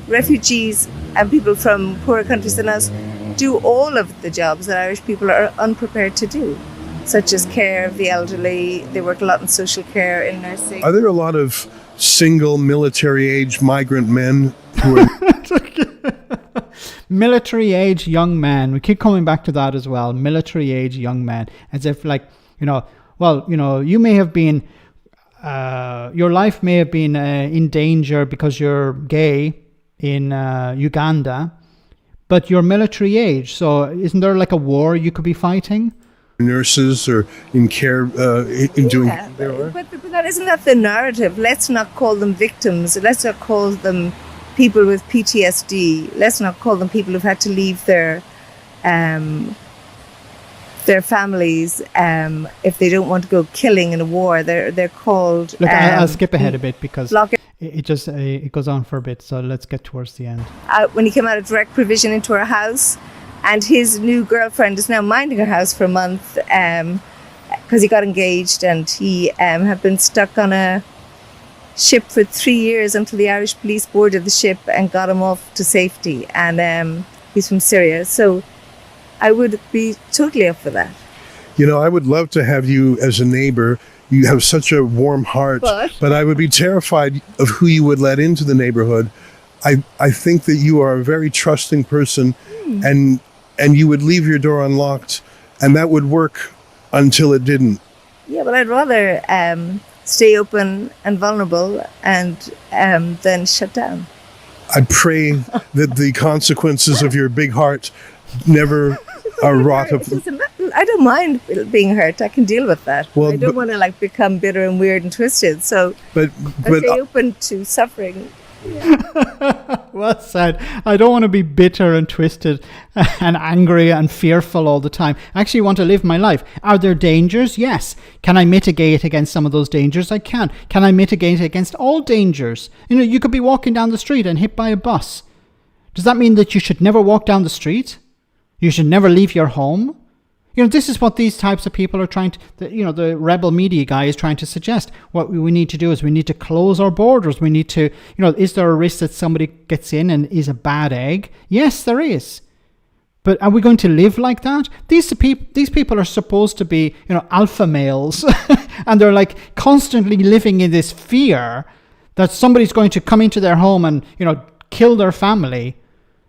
refugees and people from poorer countries than us do all of the jobs that Irish people are unprepared to do, such as care of the elderly. They work a lot in social care, in nursing.
Are there a lot of single military-age migrant men who are...
Military-age young men. We keep coming back to that as well. Military-age young men. As if you may have been, your life may have been in danger because you're gay in Uganda, but you're military age. So isn't there like a war you could be fighting?
Nurses or in care, in doing their work?
But isn't that the narrative? Let's not call them victims. Let's not call them people with PTSD. Let's not call them people who've had to leave their families if they don't want to go killing in a war. They're called...
Look, I'll skip ahead a bit because it goes on for a bit, so let's get towards the end.
When he came out of direct provision into our house, and his new girlfriend is now minding her house for a month because he got engaged, and he had been stuck on a ship for 3 years until the Irish police boarded the ship and got him off to safety. And he's from Syria. So I would be totally up for that.
I would love to have you as a neighbor. You have such a warm heart, but I would be terrified of who you would let into the neighborhood. I think that you are a very trusting person, and you would leave your door unlocked, and that would work until it didn't.
Yeah, but I'd rather stay open and vulnerable and then shut down.
I pray that the consequences of your big heart never are wrought up.
I don't mind being hurt. I can deal with that. Well, I don't want to become bitter and weird and twisted. So I stay open to suffering. Yeah.
Well said. I don't want to be bitter and twisted and angry and fearful all the time. I actually want to live my life. Are there dangers? Yes. Can I mitigate against some of those dangers? I can. Can I mitigate against all dangers? You could be walking down the street and hit by a bus. Does that mean that you should never walk down the street? You should never leave your home? This is what these types of people are trying to, the rebel media guy is trying to suggest. What we need to do is we need to close our borders. We need to, is there a risk that somebody gets in and is a bad egg? Yes, there is. But are we going to live like that? These people are supposed to be, alpha males. And they're like constantly living in this fear that somebody's going to come into their home and, kill their family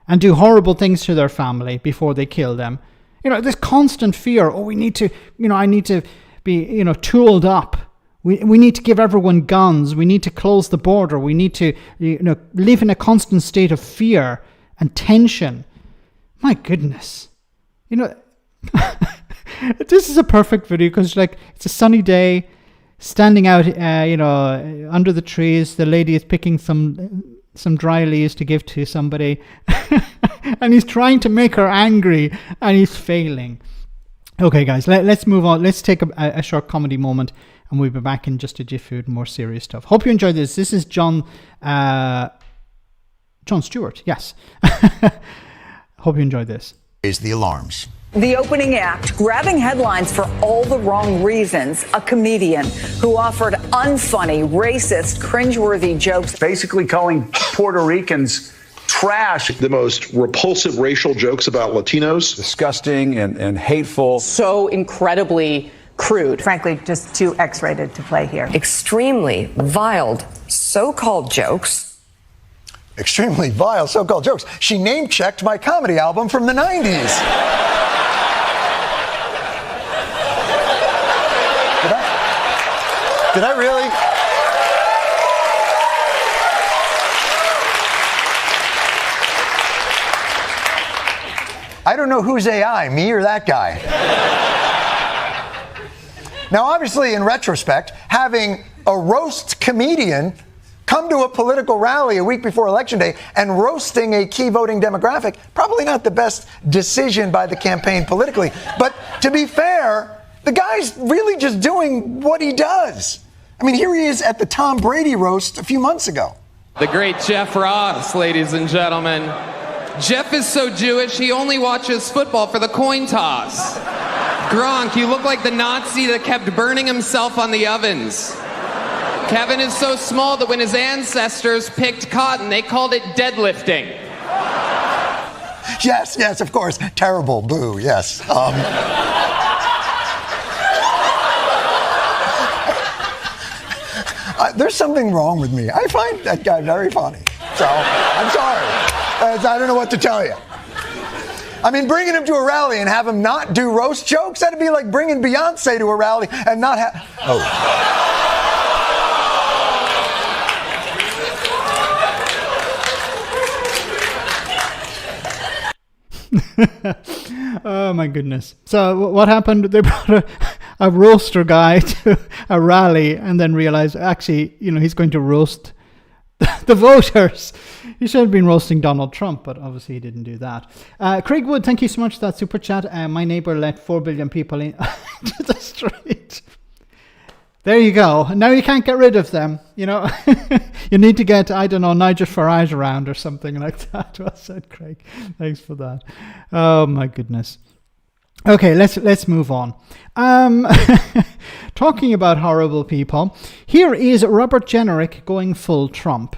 and do horrible things to their family before they kill them. This constant fear, we need to, I need to be, tooled up. We need to give everyone guns. We need to close the border. We need to, live in a constant state of fear and tension. My goodness. This is a perfect video because, it's a sunny day, standing out, under the trees. The lady is picking some dry leaves to give to somebody. And he's trying to make her angry, and he's failing. Okay, guys, let's move on. Let's take a short comedy moment, and we'll be back in just a jiffy with more serious stuff. Hope you enjoyed this. This is John Stewart, yes. Hope you enjoyed this.
Is the alarms.
The opening act, grabbing headlines for all the wrong reasons. A comedian who offered unfunny, racist, cringeworthy jokes.
Basically calling Puerto Ricans trash.
The most repulsive racial jokes about Latinos.
Disgusting and hateful.
So incredibly crude.
Frankly, just too X-rated to play here.
Extremely vile so-called jokes.
Extremely vile so-called jokes. She name-checked my comedy album from the 90s. Did I really? I don't know who's AI, me or that guy. Now, obviously, in retrospect, having a roast comedian come to a political rally a week before Election Day and roasting a key voting demographic, probably not the best decision by the campaign politically. But to be fair, the guy's really just doing what he does. I mean, here he is at the Tom Brady roast a few months ago.
The great Jeff Ross, ladies and gentlemen. Jeff is so Jewish, he only watches football for the coin toss. Gronk, you look like the Nazi that kept burning himself on the ovens. Kevin is so small that when his ancestors picked cotton, they called it deadlifting.
Yes, of course. Terrible, boo, yes. There's something wrong with me. I find that guy very funny. So, I'm sorry. I don't know what to tell you. I mean, bringing him to a rally and have him not do roast jokes, that'd be like bringing Beyonce to a rally and not have...
Oh my goodness. So what happened? They brought a roaster guy to a rally and then realized actually, he's going to roast the voters. He should have been roasting Donald Trump, but obviously he didn't do that. Craig Wood, thank you so much for that super chat. My neighbor let 4 billion people in to the street. There you go. Now you can't get rid of them. You need to get, I don't know, Nigel Farage around or something like that. Well said, Craig. Thanks for that. Oh my goodness. Okay, let's move on. Talking about horrible people, here is Robert Jenrick going full Trump.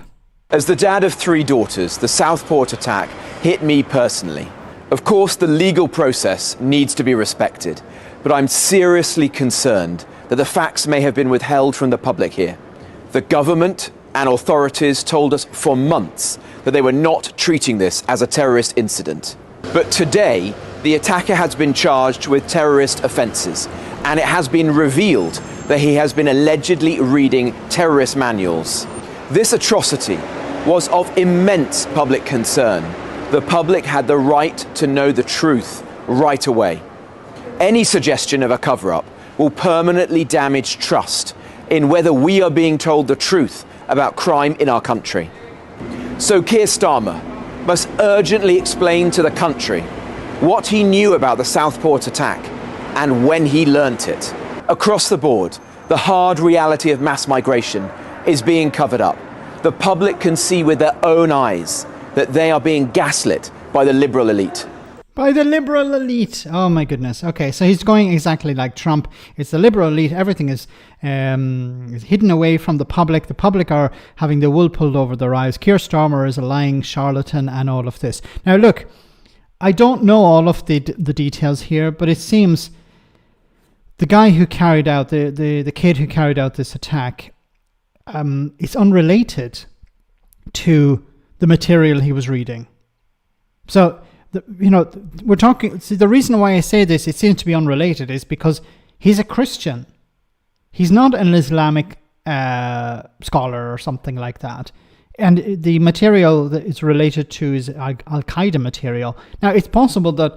As the dad of 3 daughters, the Southport attack hit me personally. Of course, the legal process needs to be respected, but I'm seriously concerned that the facts may have been withheld from the public here. The government and authorities told us for months that they were not treating this as a terrorist incident. But today, the attacker has been charged with terrorist offences, and it has been revealed that he has been allegedly reading terrorist manuals. This atrocity was of immense public concern. The public had the right to know the truth right away. Any suggestion of a cover-up will permanently damage trust in whether we are being told the truth about crime in our country. So Keir Starmer must urgently explain to the country what he knew about the Southport attack and when he learnt it. Across the board, the hard reality of mass migration is being covered up. The public can see with their own eyes that they are being gaslit by the liberal elite.
By the liberal elite. Oh my goodness. Okay, so he's going exactly like Trump. It's the liberal elite. Everything is hidden away from the public. The public are having the wool pulled over their eyes. Keir Starmer is a lying charlatan and all of this. Now look, I don't know all of the details here, but it seems the guy who carried out, the kid who carried out this attack is unrelated to the material he was reading. So, we're talking. See, the reason why I say this, it seems to be unrelated, is because he's a Christian. He's not an Islamic scholar or something like that. And the material that is related to is Al-Qaeda material. Now, it's possible that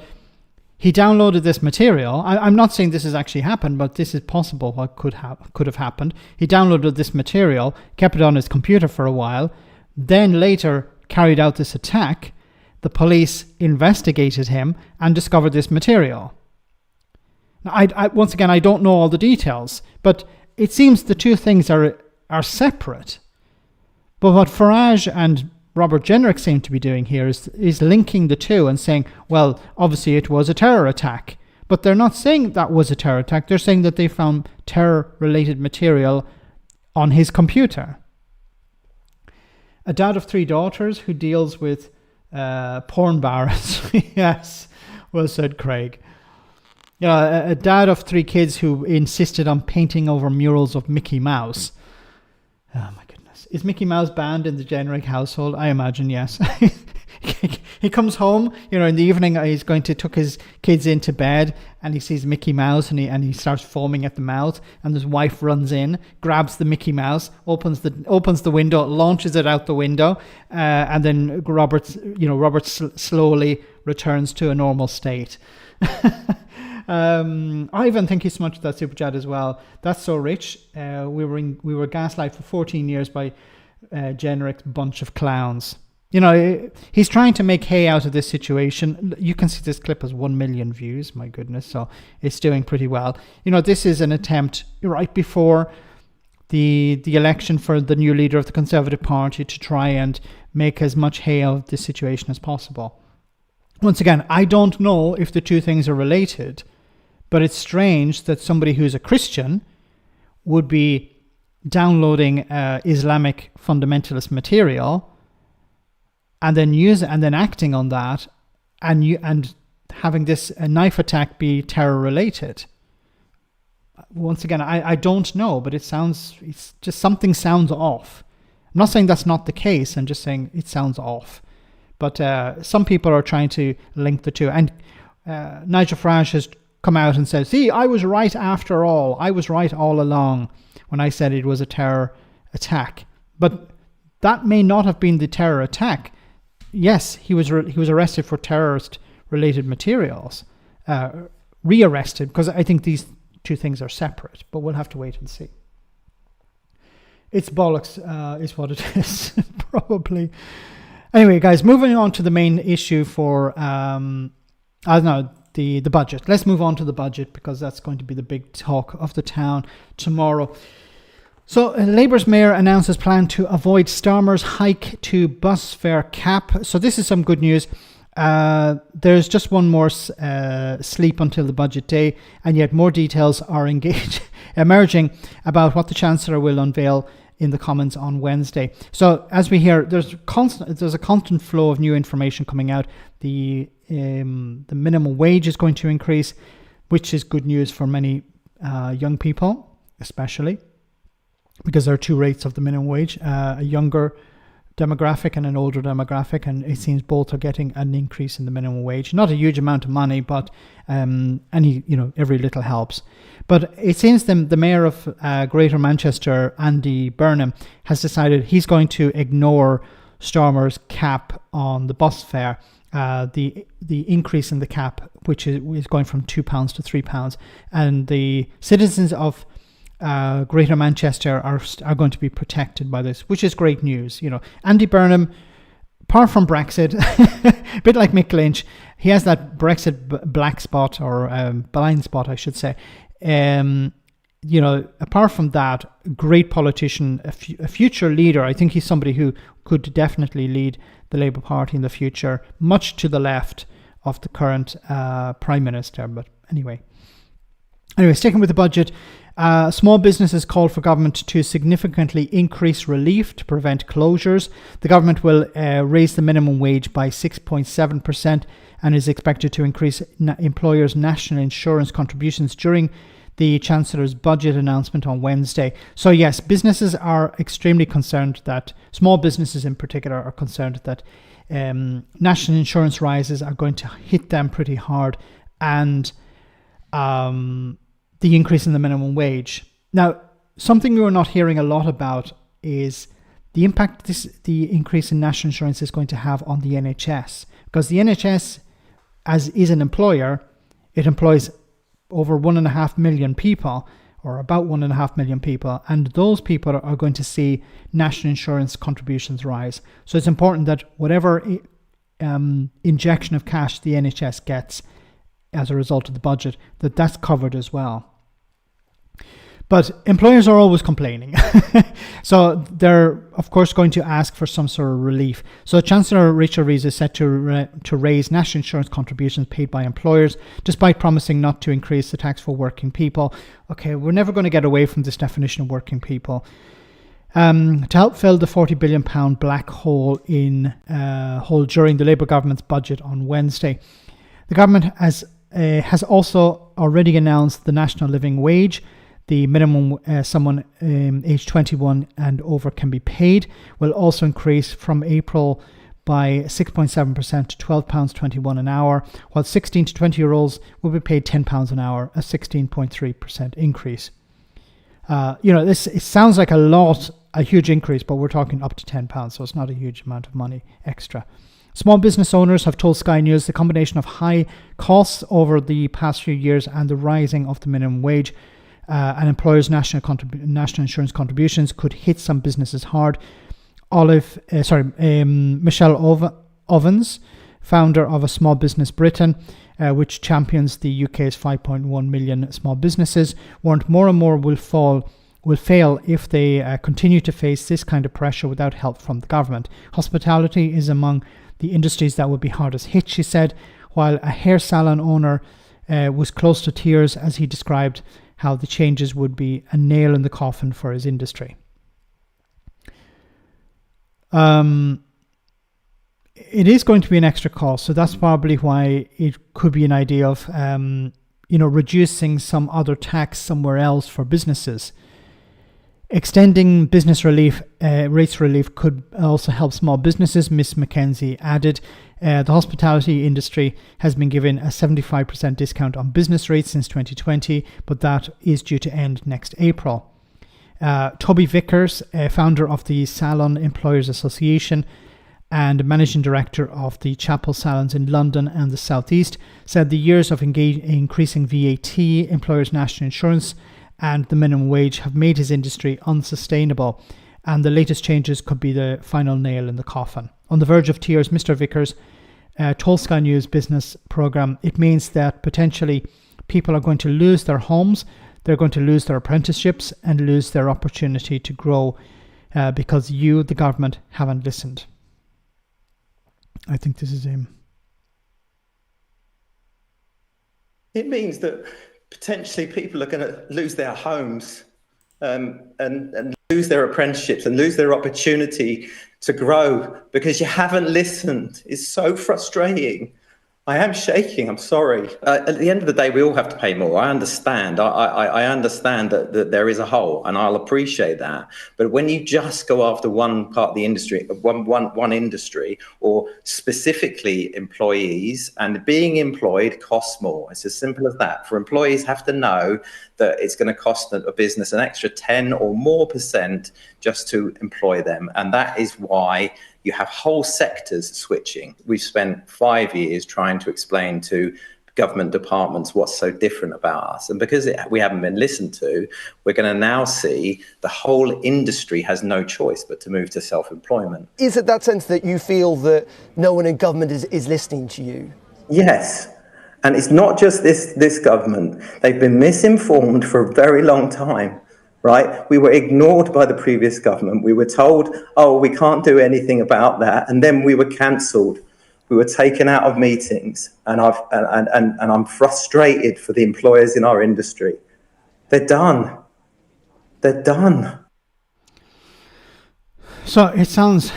he downloaded this material. I'm not saying this has actually happened, but this is possible what could have happened. He downloaded this material, kept it on his computer for a while, then later carried out this attack. The police investigated him and discovered this material. Now, once again, I don't know all the details, but it seems the two things are separate. But what Farage and Robert Jenrick seem to be doing here is linking the two and saying, well, obviously it was a terror attack. But they're not saying that was a terror attack. They're saying that they found terror-related material on his computer. A dad of 3 daughters who deals with porn barons. Yes, well said, Craig. A dad of 3 kids who insisted on painting over murals of Mickey Mouse. Oh my goodness. Is Mickey Mouse banned in the Jenrick household? I imagine yes. He comes home, in the evening, he's going to tuck his kids into bed, and he sees Mickey Mouse, and he starts foaming at the mouth, and his wife runs in, grabs the Mickey Mouse, opens the window, launches it out the window, and then Robert slowly returns to a normal state. I even think he smudged that super chat as well. That's so rich. We were gaslighted for 14 years by Jenrick's bunch of clowns. He's trying to make hay out of this situation. You can see this clip has 1 million views. My goodness, so it's doing pretty well. This is an attempt right before the election for the new leader of the Conservative Party to try and make as much hay out of this situation as possible. Once again, I don't know if the two things are related, but it's strange that somebody who's a Christian would be downloading Islamic fundamentalist material and then acting on that and having this knife attack be terror related. Once again, I don't know, but it's just something sounds off. I'm not saying that's not the case. I'm just saying it sounds off. But some people are trying to link the two. And Nigel Farage has come out and said, see, I was right after all. I was right all along when I said it was a terror attack. But that may not have been the terror attack. Yes, he was arrested for terrorist-related materials. Rearrested, because I think these two things are separate. But we'll have to wait and see. It's bollocks is what it is, probably. Anyway, guys, moving on to the main issue for the budget. Let's move on to the budget because that's going to be the big talk of the town tomorrow. So Labour's mayor announces plan to avoid Starmer's hike to bus fare cap. So this is some good news. There's just one more sleep until the budget day, and yet more details are emerging about what the Chancellor will unveil in the Commons on Wednesday. So as we hear, there's a constant flow of new information coming out. The minimum wage is going to increase, which is good news for many young people, especially because there are 2 rates of the minimum wage, a younger demographic and an older demographic, and it seems both are getting an increase in the minimum wage. Not a huge amount of money, but every little helps. But it seems the mayor of Greater Manchester, Andy Burnham, has decided he's going to ignore Starmer's cap on the bus fare, the increase in the cap, which is going from £2 to £3, and the citizens of Greater Manchester are going to be protected by this, which is great news. Andy Burnham, apart from Brexit, a bit like Mick Lynch, he has that Brexit black spot or blind spot, I should say. Apart from that, great politician, a future leader. I think he's somebody who could definitely lead the Labour Party in the future, much to the left of the current Prime Minister. But anyway, sticking with the budget, small businesses called for government to significantly increase relief to prevent closures. The government will raise the minimum wage by 6.7% and is expected to increase employers' national insurance contributions during the Chancellor's budget announcement on Wednesday. So yes, businesses are extremely concerned that, small businesses in particular are concerned that national insurance rises are going to hit them pretty hard, and the increase in the minimum wage. Now, something we're not hearing a lot about is the impact the increase in national insurance is going to have on the NHS, because the NHS, as is an employer, it employs over 1.5 million people, or about 1.5 million people, and those people are going to see national insurance contributions rise. So it's important that whatever injection of cash the NHS gets as a result of the budget, that's covered as well. But employers are always complaining. So they're, of course, going to ask for some sort of relief. So Chancellor Rachel Reeves is set to raise national insurance contributions paid by employers, despite promising not to increase the tax for working people. Okay, we're never going to get away from this definition of working people. To help fill the £40 billion black hole during the Labour government's budget on Wednesday, the government has also already announced the national living wage. The minimum someone aged 21 and over can be paid will also increase from April by 6.7% to £12.21 an hour, while 16 to 20-year-olds will be paid £10 an hour, a 16.3% increase. It sounds like a huge increase, but we're talking up to £10, so it's not a huge amount of money extra. Small business owners have told Sky News the combination of high costs over the past few years and the rising of the minimum wage and employers' national insurance contributions could hit some businesses hard. Michelle Ovens, founder of a Small Business Britain, which champions the UK's 5.1 million small businesses, warned more and more will fail if they continue to face this kind of pressure without help from the government. Hospitality is among the industries that will be hardest hit, she said, while a hair salon owner was close to tears as he described how the changes would be a nail in the coffin for his industry. It is going to be an extra cost, so that's probably why it could be an idea of reducing some other tax somewhere else for businesses. Extending business rates relief could also help small businesses, Miss McKenzie added. The hospitality industry has been given a 75% discount on business rates since 2020, but that is due to end next April. Toby Vickers, founder of the Salon Employers Association and managing director of the Chapel Salons in London and the South East, said the years of increasing VAT, employers' national insurance, and the minimum wage have made his industry unsustainable, and the latest changes could be the final nail in the coffin. On the verge of tears, Mr. Vickers told Sky News business programme, it means that potentially people are going to lose their homes, they're going to lose their apprenticeships and lose their opportunity to grow because you, the government, haven't listened. I think this is him.
It means that potentially people are going to lose their homes and lose their apprenticeships and lose their opportunity to grow because you haven't listened. It's so frustrating. I am shaking, I'm sorry. At the end of the day, we all have to pay more. I understand. I understand that there is a hole, and I'll appreciate that. But when you just go after one part of the industry, one industry, or specifically employees, and being employed costs more. It's as simple as that. For employees have to know that it's going to cost a business an extra 10 or more % just to employ them. And that is why you have whole sectors switching. We've spent 5 years trying to explain to government departments what's so different about us. And because we haven't been listened to, we're going to now see the whole industry has no choice but to move to self-employment.
Is it that sense that you feel that no one in government is listening to you?
Yes. And it's not just this government. They've been misinformed for a very long time. Right? We were ignored by the previous government. We were told, oh, we can't do anything about that. And then we were cancelled. We were taken out of meetings, and I'm frustrated for the employers in our industry. They're done. They're done.
So it sounds,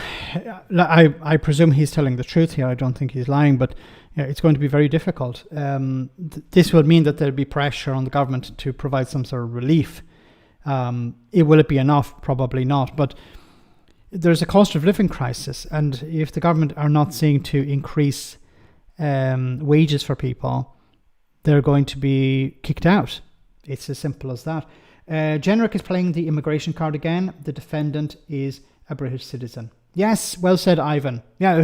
I presume he's telling the truth here. I don't think he's lying, but it's going to be very difficult. This will mean that there'll be pressure on the government to provide some sort of relief. Will it be enough? Probably not. But there's a cost of living crisis, and if the government are not seeking to increase wages for people, they're going to be kicked out. It's as simple as that. Jenrick is playing the immigration card again. The defendant is a British citizen. Yes, well said, Ivan. Yeah,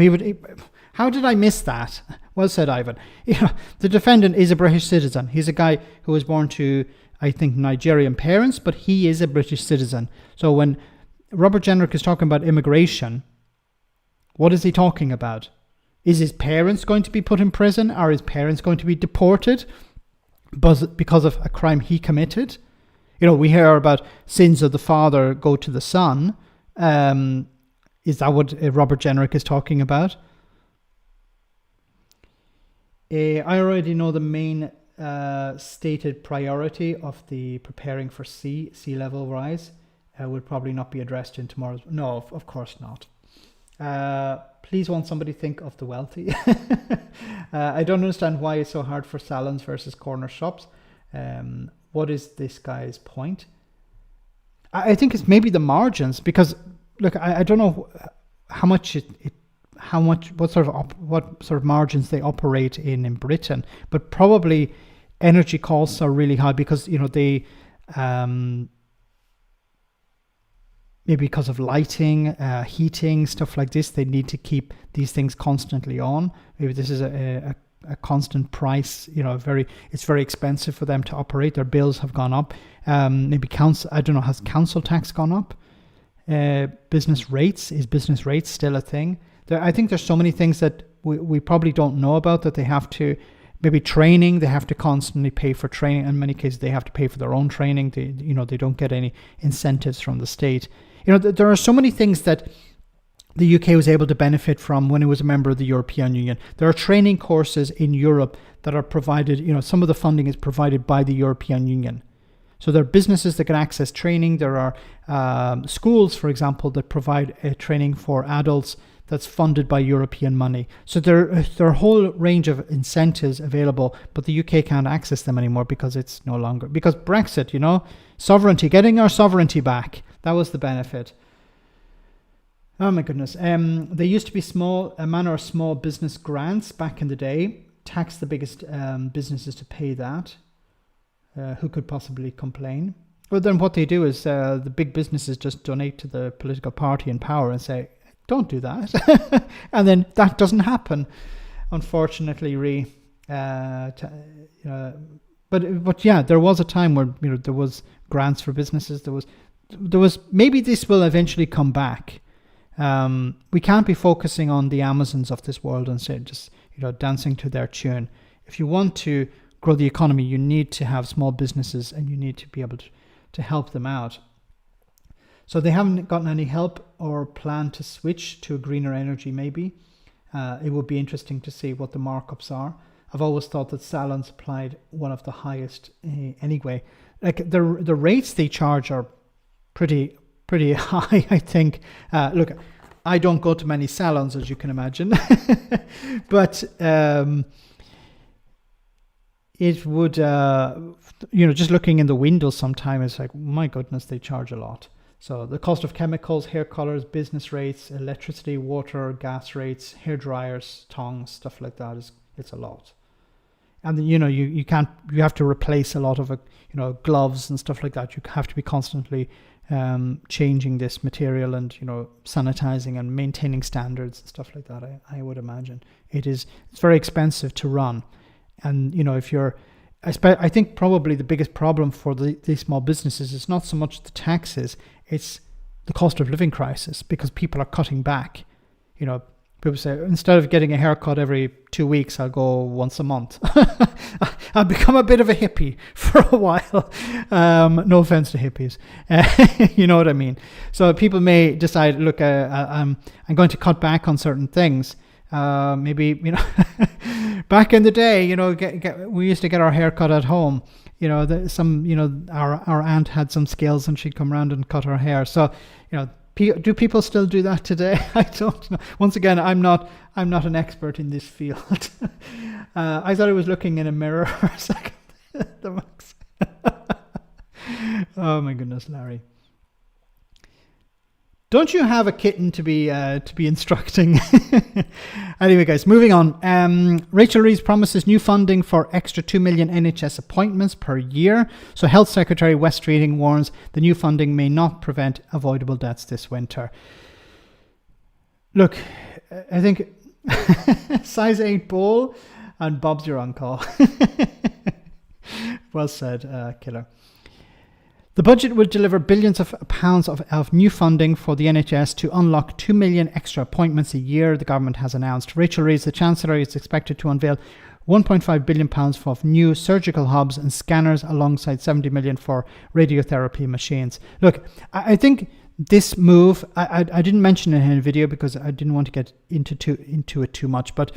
how did I miss that? Well said, Ivan. The defendant is a British citizen. He's a guy who was born to, I think, Nigerian parents, but he is a British citizen. So when Robert Jenrick is talking about immigration, what is he talking about? Is his parents going to be put in prison? Are his parents going to be deported because of a crime he committed? We hear about sins of the father go to the son. Is that what Robert Jenrick is talking about? I already know the main stated priority of the preparing for sea level rise will probably not be addressed in tomorrow's. No, of course not. Please won't somebody think of the wealthy? I don't understand why it's so hard for salons versus corner shops. What is this guy's point? I think it's maybe the margins, because look, I don't know what sort of margins they operate in Britain, but probably energy costs are really high because they maybe because of lighting, heating, stuff like this, they need to keep these things constantly on. Maybe this is a constant price, it's very expensive for them to operate. Their bills have gone up. Maybe I don't know, has council tax gone up? Is business rates still a thing? I think there's so many things that we probably don't know about, that they have to, maybe training, they have to constantly pay for training. In many cases, they have to pay for their own training. They don't get any incentives from the state. There are so many things that the UK was able to benefit from when it was a member of the European Union. There are training courses in Europe that are provided, some of the funding is provided by the European Union. So there are businesses that can access training. There are schools, for example, that provide training for adults that's funded by European money. So there are a whole range of incentives available, but the UK can't access them anymore because it's no longer, because Brexit, sovereignty, getting our sovereignty back. That was the benefit. Oh my goodness. There used to be a manner of small business grants back in the day. Tax the biggest businesses to pay that. Who could possibly complain? Well, then what they do is the big businesses just donate to the political party in power and say, don't do that. And then that doesn't happen, unfortunately, but yeah, there was a time where there was grants for businesses. There was maybe this will eventually come back. We can't be focusing on the Amazons of this world and say just dancing to their tune. If you want to grow the economy, you need to have small businesses and you need to be able to help them out. So they haven't gotten any help or plan to switch to a greener energy, maybe. It would be interesting to see what the markups are. I've always thought that salons applied one of the highest anyway. Like the rates they charge are pretty high, I think. Look, I don't go to many salons, as you can imagine, but it would, just looking in the window sometime, it's like, my goodness, they charge a lot. So the cost of chemicals, hair colors, business rates, electricity, water, gas rates, hair dryers, tongs, stuff like that, it's a lot. And then, you have to replace a lot of, gloves and stuff like that. You have to be constantly changing this material and, sanitizing and maintaining standards and stuff like that. I would imagine it's very expensive to run. And, I think probably the biggest problem for these small businesses is not so much the taxes, it's the cost of living crisis, because people are cutting back. People say, instead of getting a haircut every 2 weeks, I'll go once a month. I'll become a bit of a hippie for a while. No offense to hippies. You know what I mean? So people may decide, look, I'm going to cut back on certain things. Maybe, back in the day, we used to get our hair cut at home. Our aunt had some skills and she'd come around and cut her hair. So, do people still do that today? I don't know. Once again, I'm not an expert in this field. I thought I was looking in a mirror for a second. The max. Oh my goodness, Larry. Don't you have a kitten to be instructing? Anyway, guys, moving on. Rachel Reeves promises new funding for extra 2 million NHS appointments per year. So Health Secretary West Streeting warns the new funding may not prevent avoidable deaths this winter. Look, I think size 8 bowl and Bob's your uncle. Well said, Killer. The budget will deliver billions of pounds of new funding for the NHS to unlock 2 million extra appointments a year, the government has announced. Rachel Reeves, the Chancellor, is expected to unveil £1.5 billion for new surgical hubs and scanners alongside 70 million for radiotherapy machines. Look, I think this move, I didn't mention it in the video because I didn't want to get into it too much, but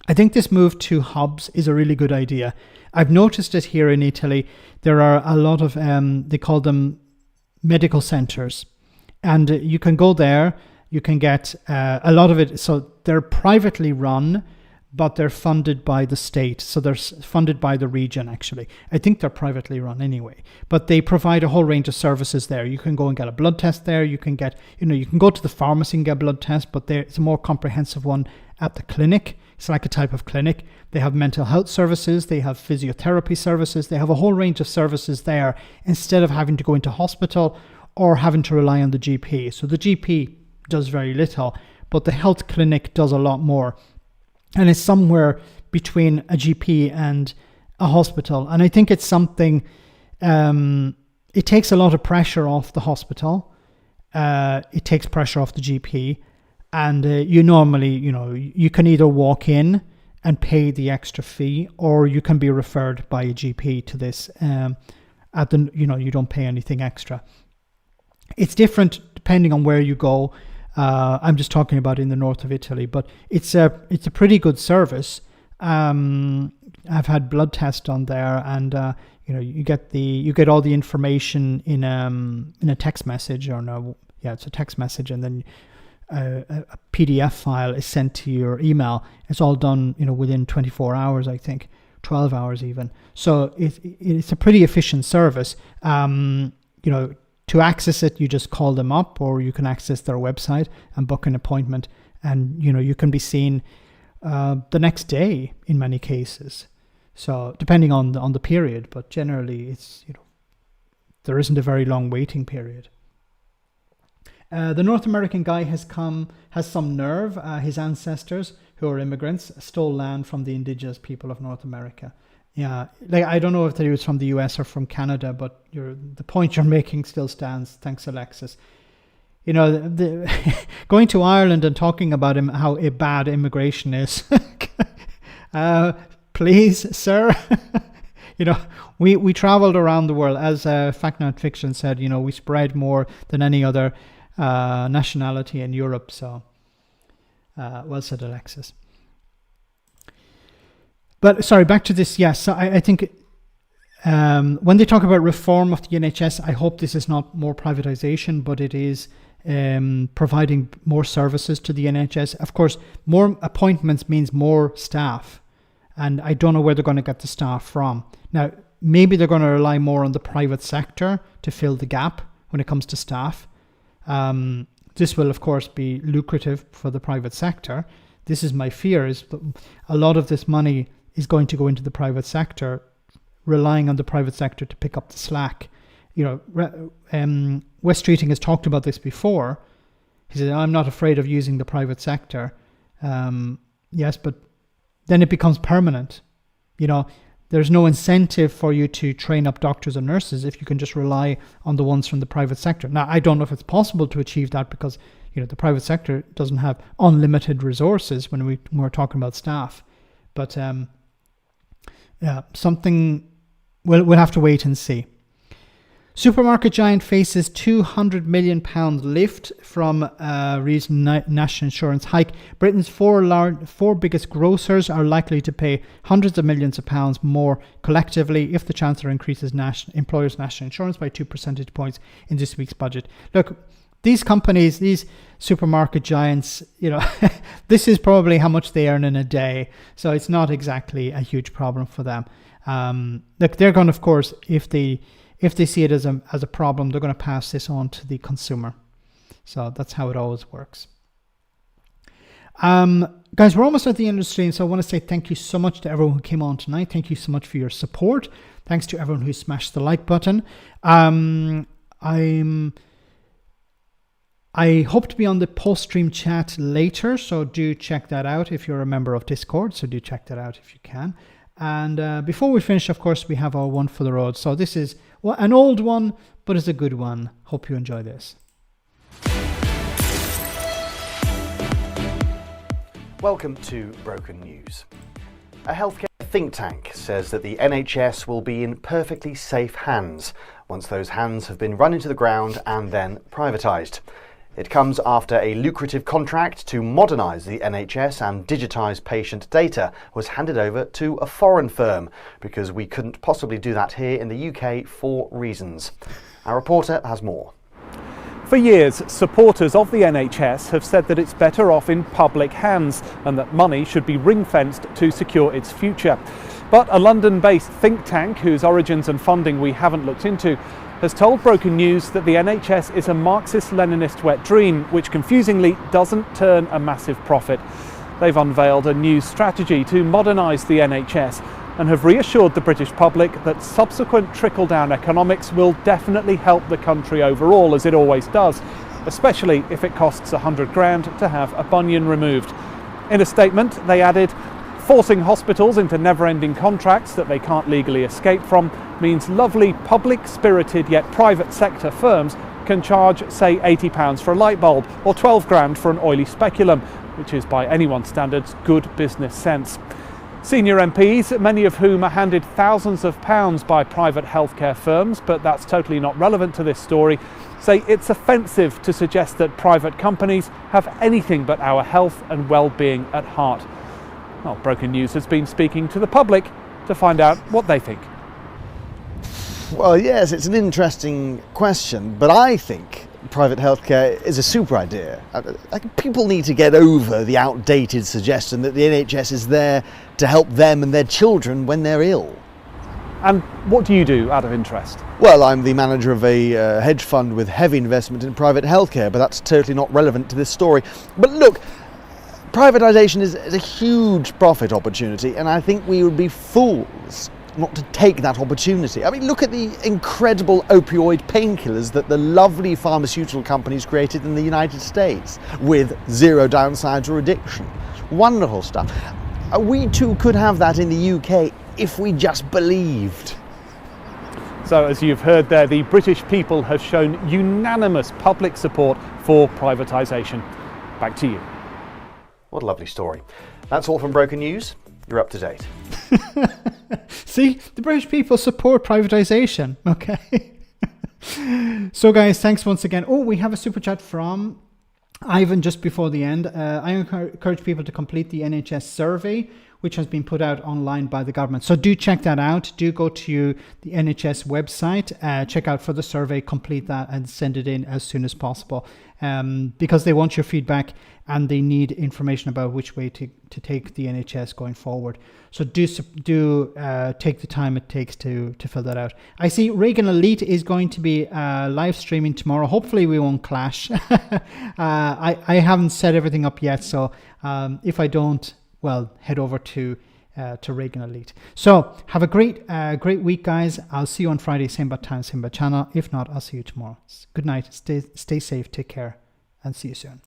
I think this move to hubs is a really good idea. I've noticed it here in Italy. There are a lot of, they call them medical centers. And you can go there, you can get a lot of it. So they're privately run, but they're funded by the state. So they're funded by the region, actually. I think they're privately run anyway. But they provide a whole range of services there. You can go and get a blood test there. You can get, you can go to the pharmacy and get a blood test, but it's a more comprehensive one at the clinic. It's like a type of clinic. They have mental health services. They have physiotherapy services. They have a whole range of services there instead of having to go into hospital or having to rely on the GP. So the GP does very little, but the health clinic does a lot more. And it's somewhere between a GP and a hospital. And I think it's something, it takes a lot of pressure off the hospital. It takes pressure off the GP. And you normally, you can either walk in and pay the extra fee, or you can be referred by a GP to this. You don't pay anything extra. It's different depending on where you go. I'm just talking about in the north of Italy, but it's a pretty good service. I've had blood tests done there, and you get all the information in a text message, it's a text message, and then a PDF file is sent to your email. It's all done, within 24 hours, I think, 12 hours even. So it's a pretty efficient service. To access it, you just call them up, or you can access their website and book an appointment, and you can be seen the next day in many cases. So depending on the period, but generally it's there isn't a very long waiting period. The North American guy has some nerve. His ancestors, who are immigrants, stole land from the indigenous people of North America. Yeah, I don't know if he was from the US or from Canada, but the point you're making still stands. Thanks, Alexis. Going to Ireland and talking about how bad immigration is. Please, sir. We traveled around the world. As Fact Not Fiction said, we spread more than any other nationality in Europe. So, well said, Alexis. But sorry, back to this. Yes, so I think when they talk about reform of the NHS, I hope this is not more privatization, but it is providing more services to the NHS. Of course, more appointments means more staff, and I don't know where they're going to get the staff from. Now, maybe they're going to rely more on the private sector to fill the gap when it comes to staff. This will, of course, be lucrative for the private sector. This is my fear, is that a lot of this money is going to go into the private sector, relying on the private sector to pick up the slack. West Streeting has talked about this before. He said, I'm not afraid of using the private sector. Yes, but then it becomes permanent. There's no incentive for you to train up doctors and nurses if you can just rely on the ones from the private sector. Now, I don't know if it's possible to achieve that because, the private sector doesn't have unlimited resources when we're talking about staff. But something we'll have to wait and see. Supermarket giant faces £200 million lift from recent national insurance hike. Britain's four biggest grocers are likely to pay hundreds of millions of pounds more collectively if the Chancellor increases employers' national insurance by 2 percentage points in this week's budget. Look, these companies, these supermarket giants, this is probably how much they earn in a day. So it's not exactly a huge problem for them. Look, they're going to, of course, if they see it as a problem, they're going to pass this on to the consumer. So that's how it always works. Guys, we're almost at the end of the stream, so I want to say thank you so much to everyone who came on tonight. Thank you so much for your support. Thanks to everyone who smashed the like button. I hope to be on the post-stream chat later, so do check that out if you're a member of Discord. So do check that out if you can. And before we finish, of course, we have our one for the road. So this is an old one, but it's a good one. Hope you enjoy this.
Welcome to Broken News. A healthcare think tank says that the NHS will be in perfectly safe hands once those hands have been run into the ground and then privatised. It comes after a lucrative contract to modernise the NHS and digitise patient data was handed over to a foreign firm because we couldn't possibly do that here in the UK for reasons. Our reporter has more.
For years, supporters of the NHS have said that it's better off in public hands and that money should be ring-fenced to secure its future. But a London-based think tank, whose origins and funding we haven't looked into, has told Broken News that the NHS is a Marxist-Leninist wet dream, which confusingly doesn't turn a massive profit. They've unveiled a new strategy to modernise the NHS and have reassured the British public that subsequent trickle-down economics will definitely help the country overall, as it always does, especially if it costs £100,000 to have a bunion removed. In a statement, they added, forcing hospitals into never-ending contracts that they can't legally escape from means lovely public-spirited yet private sector firms can charge, say, £80 for a light bulb or £12,000 for an oily speculum, which is by anyone's standards good business sense. Senior MPs, many of whom are handed thousands of pounds by private healthcare firms, but that's totally not relevant to this story, say it's offensive to suggest that private companies have anything but our health and well-being at heart. Well, Broken News has been speaking to the public to find out what they think.
Well, yes, it's an interesting question, but I think private healthcare is a super idea. People need to get over the outdated suggestion that the NHS is there to help them and their children when they're ill.
And what do you do out of interest?
Well, I'm the manager of a hedge fund with heavy investment in private healthcare, but that's totally not relevant to this story. But look, privatisation is a huge profit opportunity, and I think we would be fools not to take that opportunity. I mean, look at the incredible opioid painkillers that the lovely pharmaceutical companies created in the United States with zero downsides or addiction. Wonderful stuff. We too could have that in the UK if we just believed.
So, as you've heard there, the British people have shown unanimous public support for privatisation. Back to you.
What a lovely story. That's all from Broken News. You're up to date.
See, the British people support privatisation. Okay. So, guys, thanks once again. Oh, we have a super chat from Ivan just before the end. I encourage people to complete the NHS survey, which has been put out online by the government. So do check that out. Do go to the NHS website, check out for the survey, complete that and send it in as soon as possible, because they want your feedback and they need information about which way to take the NHS going forward. So do take the time it takes to fill that out. I see Reagan Elite is going to be live streaming tomorrow. Hopefully we won't clash. I haven't set everything up yet, so if I don't, well, head over to Reagan Elite. So have a great week, guys. I'll see you on Friday, same bad time, same bad channel. If not, I'll see you tomorrow. Good night. Stay safe. Take care, and see you soon.